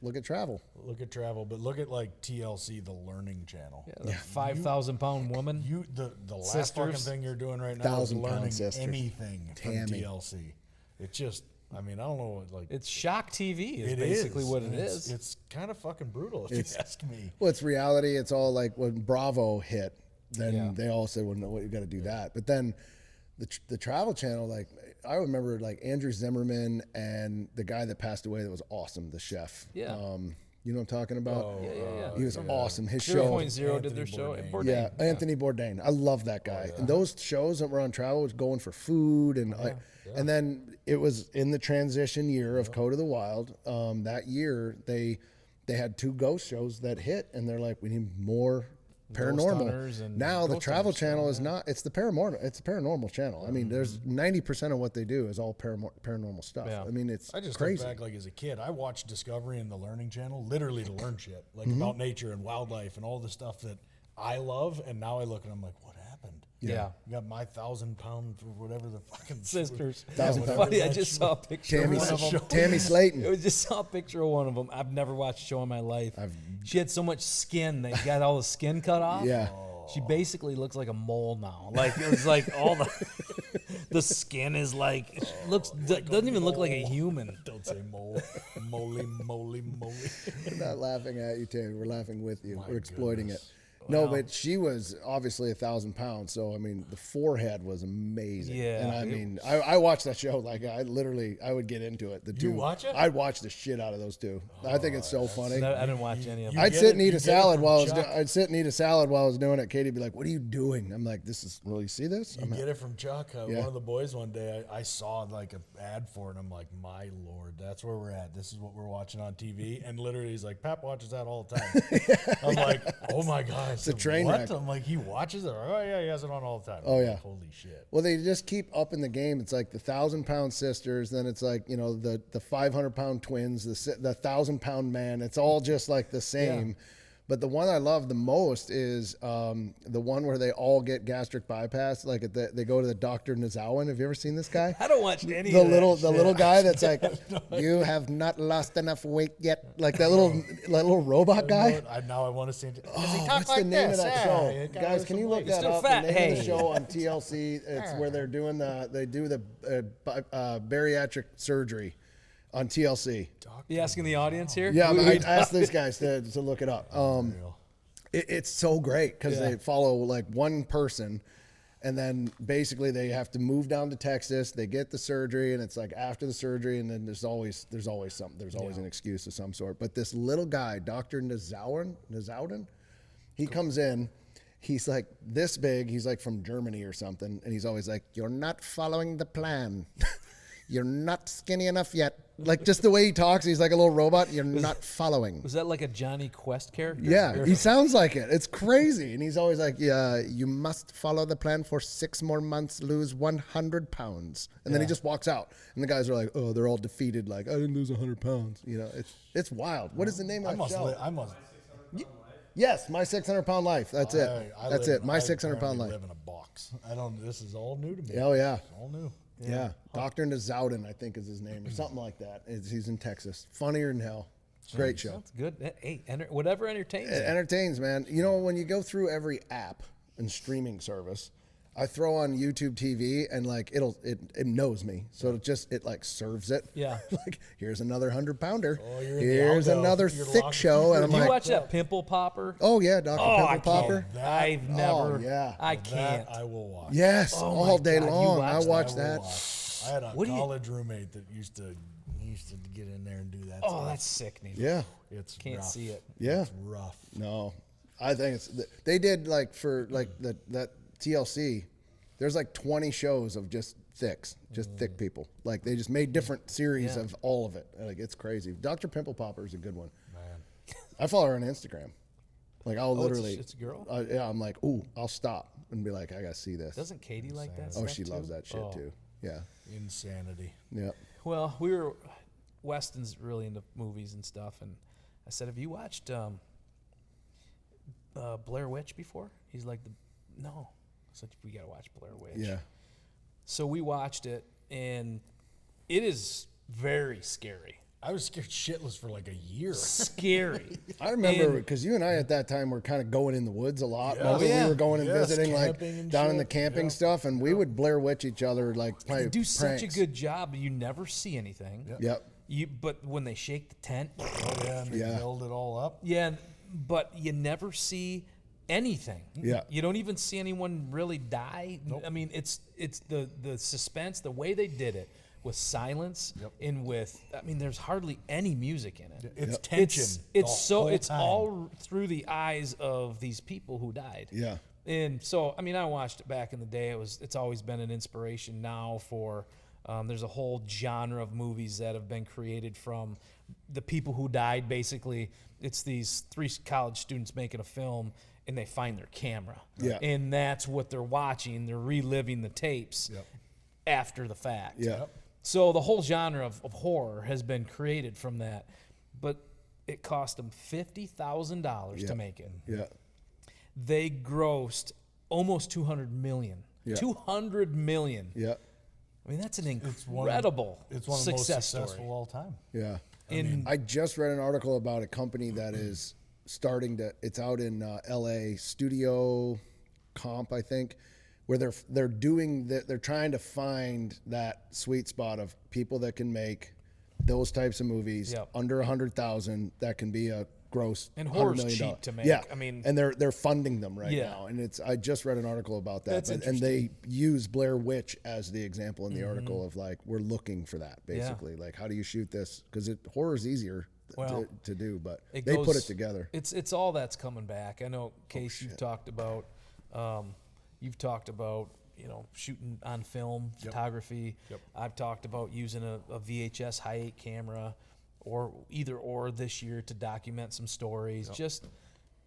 Speaker 2: Look at travel,
Speaker 3: but look at like TLC, the Learning Channel.
Speaker 1: Yeah, the 5,000-pound woman.
Speaker 3: The last fucking thing you're doing right now is learning anything from TLC. It's just I mean, I don't know what, like.
Speaker 1: It's shock TV is basically what it is.
Speaker 3: It's kind of fucking brutal if you ask me.
Speaker 2: Well, it's reality. It's all like when Bravo hit, then they all said, well, no, you got to do that. But then the Travel Channel, like, I remember like Andrew Zimmerman and the guy that passed away that was awesome, the chef.
Speaker 1: Yeah.
Speaker 2: You know what I'm talking about?
Speaker 1: Oh, yeah.
Speaker 2: He was awesome. His
Speaker 1: 0.0 did their show.
Speaker 3: Bourdain.
Speaker 2: Yeah, Anthony Bourdain. I love that guy. And those shows that were on Travel was going for food and and then it was in the transition year of Code of the Wild. That year they had 2 ghost shows that hit, and they're like, we need more paranormal. Now the Travel Channel is not. It's the paranormal. It's a paranormal channel. I mean, there's 90% of what they do is all paranormal stuff.
Speaker 1: Yeah.
Speaker 2: I mean, it's
Speaker 3: I just
Speaker 2: crazy.
Speaker 3: think back, like, as a kid, I watched Discovery and the Learning Channel literally to learn shit, like about nature and wildlife and all the stuff that I love. And now I look and I'm like, what happened?
Speaker 1: Yeah.
Speaker 3: You got my 1,000-pound or whatever the fucking
Speaker 1: Sisters.
Speaker 2: 1,000 pound.
Speaker 1: Funny, I just saw a picture of one of them.
Speaker 2: Tammy Slayton.
Speaker 1: I just saw a picture of one of them. I've never watched a show in my life. She had so much skin. They got all the skin cut off.
Speaker 2: Yeah.
Speaker 1: She basically looks like a mole now. Like, it was like all the skin is like, doesn't even look like a human.
Speaker 3: Don't say mole. Moly.
Speaker 2: We're not laughing at you, Tammy. We're laughing with you. We're exploiting
Speaker 3: goodness.
Speaker 2: it. No, but she was obviously 1,000 pounds. So I mean, the forehead was amazing.
Speaker 1: Yeah.
Speaker 2: And I mean, I watched that show. Like I would get into it. The two.
Speaker 3: You watch it?
Speaker 2: I'd watch the shit out of those two. I think it's so funny.
Speaker 1: I didn't watch any of them.
Speaker 2: I'd
Speaker 3: get
Speaker 2: sit
Speaker 3: it-
Speaker 2: and eat
Speaker 3: you
Speaker 2: a
Speaker 3: get it
Speaker 2: salad
Speaker 3: from
Speaker 2: while I was.
Speaker 3: Chuck.
Speaker 2: I'd sit and eat a salad while I was doing it. Katie'd be like, "What are you doing?" I'm like, "This is. Well, you see this?"
Speaker 3: You get it from Chuck.
Speaker 2: Yeah.
Speaker 3: One of the boys one day, I saw like an ad for it, and I'm like, my Lord, that's where we're at. This is what we're watching on TV. And literally, he's like, Pap watches that all the time. I'm like, oh my God. It's
Speaker 2: a train wreck.
Speaker 3: I'm like, he watches it? Oh, yeah, he has it on all the time.
Speaker 2: Oh,
Speaker 3: I'm
Speaker 2: yeah.
Speaker 3: like, holy shit.
Speaker 2: Well, they just keep up in the game. It's like the 1,000-pound sisters, then it's like, you know, the 500-pound twins, the 1,000-pound man. It's all just like the same. Yeah. But the one I love the most is the one where they all get gastric bypass. Like they go to the Dr. Nazawan. Have you ever seen this guy?
Speaker 1: I don't watch any
Speaker 2: the
Speaker 1: of that
Speaker 2: little guy that's like, you have not lost enough weight yet. Like that little robot guy.
Speaker 3: Now I want to see him.
Speaker 2: Oh, what's the name of that show? Guys, can you look that up?
Speaker 1: Fat.
Speaker 2: The name of the show on TLC. It's where they're doing they do the bariatric surgery on TLC.
Speaker 1: You asking the audience here?
Speaker 2: Yeah, I asked these guys to look it up. It's so great because they follow like one person, and then basically they have to move down to Texas. They get the surgery, and it's like after the surgery, and then there's always something. There's always an excuse of some sort. But this little guy, Dr. Nazawan, he comes in. He's like this big. He's like from Germany or something, and he's always like, "You're not following the plan." You're not skinny enough yet. Like just the way he talks, he's like a little robot. You're not following.
Speaker 1: Was that like a Johnny Quest character?
Speaker 2: Yeah, he sounds like it. It's crazy. And he's always like, yeah, you must follow the plan for 6 more months, lose 100 pounds. And then he just walks out. And the guys are like, oh, they're all defeated. Like, I didn't lose 100 pounds. You know, it's wild. What is the name of that show? Yes, My 600-Pound Life. That's it. That's it. My 600-Pound Life.
Speaker 3: I live in a box. This is all new to me.
Speaker 2: Oh, yeah.
Speaker 3: It's all new.
Speaker 2: Yeah. Dr. Nazawan, I think is his name, or something like that. He's in Texas. Funnier than hell. Great show.
Speaker 1: Sounds good. Hey, whatever entertains you.
Speaker 2: It entertains, man. You know, when you go through every app and streaming service, I throw on YouTube TV and like it knows me, so it like serves it.
Speaker 1: Yeah.
Speaker 2: Like here's another 100-pounder.
Speaker 3: Oh, you're in
Speaker 2: here's
Speaker 3: the algo.
Speaker 2: another
Speaker 3: You're
Speaker 2: thick
Speaker 3: locked.
Speaker 2: show, and I'm
Speaker 1: Do you
Speaker 2: like,
Speaker 1: watch that Pimple Popper?
Speaker 2: oh yeah, Dr. Pimple Popper.
Speaker 1: I've never.
Speaker 2: Oh, yeah.
Speaker 1: I can't.
Speaker 3: That I will watch.
Speaker 2: Yes,
Speaker 1: Oh,
Speaker 2: all
Speaker 1: my
Speaker 2: day
Speaker 1: God, you
Speaker 2: long.
Speaker 1: watch
Speaker 2: I
Speaker 1: that?
Speaker 2: watch
Speaker 3: I
Speaker 2: that.
Speaker 3: will watch. I had a college roommate that used to get in there and do that.
Speaker 1: Oh,
Speaker 3: stuff.
Speaker 1: that's sickening.
Speaker 2: Yeah.
Speaker 3: It's
Speaker 1: Can't
Speaker 3: rough.
Speaker 1: see it.
Speaker 2: Yeah.
Speaker 3: It's rough.
Speaker 2: No, I think they did like for like that TLC. There's like 20 shows of just thick people. Like they just made different series of all of it. Like it's crazy. Dr. Pimple Popper is a good one.
Speaker 3: Man.
Speaker 2: I follow her on Instagram. Like I'll literally,
Speaker 1: it's a girl?
Speaker 2: Yeah, I'm like, ooh, I'll stop and be like, I gotta see this.
Speaker 1: Doesn't Katie like that?
Speaker 2: Oh,
Speaker 1: stuff
Speaker 2: she
Speaker 1: too?
Speaker 2: loves that shit too. Yeah.
Speaker 3: Insanity.
Speaker 2: Yeah.
Speaker 1: Well, Weston's really into movies and stuff, and I said, have you watched Blair Witch before? He's like, no. I said, we got to watch Blair Witch.
Speaker 2: Yeah.
Speaker 1: So we watched it, and it is very scary.
Speaker 3: I was scared shitless for like a year.
Speaker 1: Scary.
Speaker 2: I remember because you and I at that time were kind of going in the woods a lot.
Speaker 3: Yes.
Speaker 2: We were going and visiting like
Speaker 3: Camping
Speaker 2: down in
Speaker 3: and
Speaker 2: the camping stuff, and we would Blair Witch each other like
Speaker 1: They
Speaker 2: playing
Speaker 1: do such a
Speaker 2: pranks.
Speaker 1: good job. You never see anything.
Speaker 2: Yep.
Speaker 1: But when they shake the tent,
Speaker 3: Oh, yeah, and they build it all up.
Speaker 1: yeah, but you never see anything.
Speaker 2: Yeah.
Speaker 1: You don't even see anyone really die.
Speaker 3: Nope.
Speaker 1: I mean, it's the suspense, the way they did it with silence and with, I mean, there's hardly any music in it.
Speaker 3: It's tension.
Speaker 1: It's
Speaker 3: time.
Speaker 1: all through the eyes of these people who died.
Speaker 2: Yeah.
Speaker 1: And so, I mean, I watched it back in the day. It's always been an inspiration now for, there's a whole genre of movies that have been created from the people who died. Basically, it's these 3 college students making a film, and they find their camera.
Speaker 2: Yeah.
Speaker 1: And that's what they're watching. They're reliving the tapes after the fact.
Speaker 2: Yeah.
Speaker 1: So the whole genre of horror has been created from that. But it cost them $50,000 to make it.
Speaker 2: Yeah.
Speaker 1: They grossed almost $200 million.
Speaker 2: Yeah.
Speaker 1: $200 million.
Speaker 2: Yeah.
Speaker 1: I mean, that's an
Speaker 3: It's
Speaker 1: incredible
Speaker 3: one of the most successful
Speaker 1: story.
Speaker 3: all time.
Speaker 2: Yeah.
Speaker 1: In
Speaker 2: I just read an article about a company that is starting to. It's out in L.A. Studio Comp, I think, where they're doing that. They're trying to find that sweet spot of people that can make those types of movies under 100,000 that can be a gross
Speaker 1: And
Speaker 2: $100
Speaker 1: horror's
Speaker 2: million.
Speaker 1: cheap to make.
Speaker 2: Yeah,
Speaker 1: I mean,
Speaker 2: and they're funding them right
Speaker 1: Yeah.
Speaker 2: now, and it's. I just read an article about that,
Speaker 1: That's
Speaker 2: and they use Blair Witch as the example in the article of like we're looking for that basically. Like, how do you shoot this? Because horror's easier to do, but they put it together.
Speaker 1: It's all that's coming back. I know, Case, you've talked about, shooting on film, photography. I've talked about using a VHS high 8 camera, or this year to document some stories, just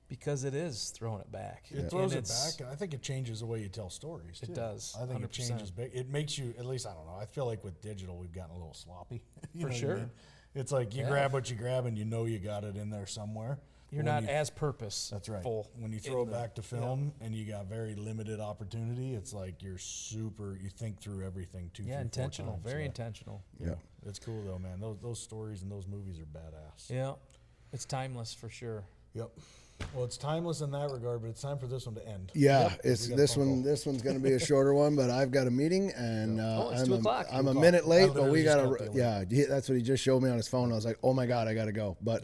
Speaker 1: because it is throwing it back.
Speaker 3: It throws it back, and I think it changes the way you tell stories, too.
Speaker 1: It does,
Speaker 3: I think
Speaker 1: 100%.
Speaker 3: it changes big. It makes you, at least, I don't know, I feel like with digital, we've gotten a little sloppy. You know what I
Speaker 1: sure.
Speaker 3: mean? It's like you grab what you grab, and you know you got it in there somewhere.
Speaker 1: You're
Speaker 3: When
Speaker 1: not as purpose.
Speaker 3: That's right.
Speaker 1: Full
Speaker 3: When you throw it back to film and you got very limited opportunity, it's like you think through everything too.
Speaker 1: Yeah, intentional, very
Speaker 3: intentional.
Speaker 1: intentional.
Speaker 3: Yeah, it's cool though, man. Those stories and those movies are badass.
Speaker 1: Yeah, it's timeless for sure.
Speaker 3: Yep. Well, it's timeless in that regard, but it's time for this one to end.
Speaker 2: Yeah,
Speaker 3: We got
Speaker 2: this
Speaker 3: a phone
Speaker 2: one.
Speaker 3: call.
Speaker 2: This one's going to be a shorter one, but I've got a meeting, and
Speaker 1: it's 2 o'clock.
Speaker 2: I'm a
Speaker 3: 2
Speaker 2: minute
Speaker 3: o'clock.
Speaker 2: late,
Speaker 3: I
Speaker 2: but we
Speaker 3: literally
Speaker 2: got
Speaker 3: just
Speaker 2: to.
Speaker 3: got
Speaker 2: Yeah, that's what he just showed me on his phone. I was like, oh my god, I got to go. But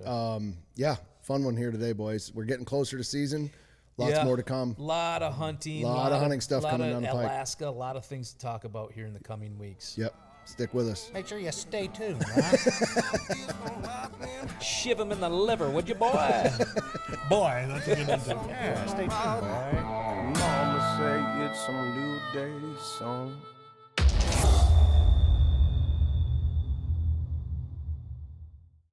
Speaker 2: yeah, fun one here today, boys. We're getting closer to season. Lots more to come.
Speaker 1: A lot of hunting.
Speaker 2: Lot of hunting stuff coming down the pike.
Speaker 1: Alaska, a lot of things to talk about here in the coming weeks.
Speaker 2: Yep, stick with us.
Speaker 3: Make sure you stay tuned.
Speaker 1: Shiv him in the liver, would you, boy?
Speaker 3: Boy, that's a good intro. Yeah, stay tuned, boy.
Speaker 5: Mama say it's a new day song.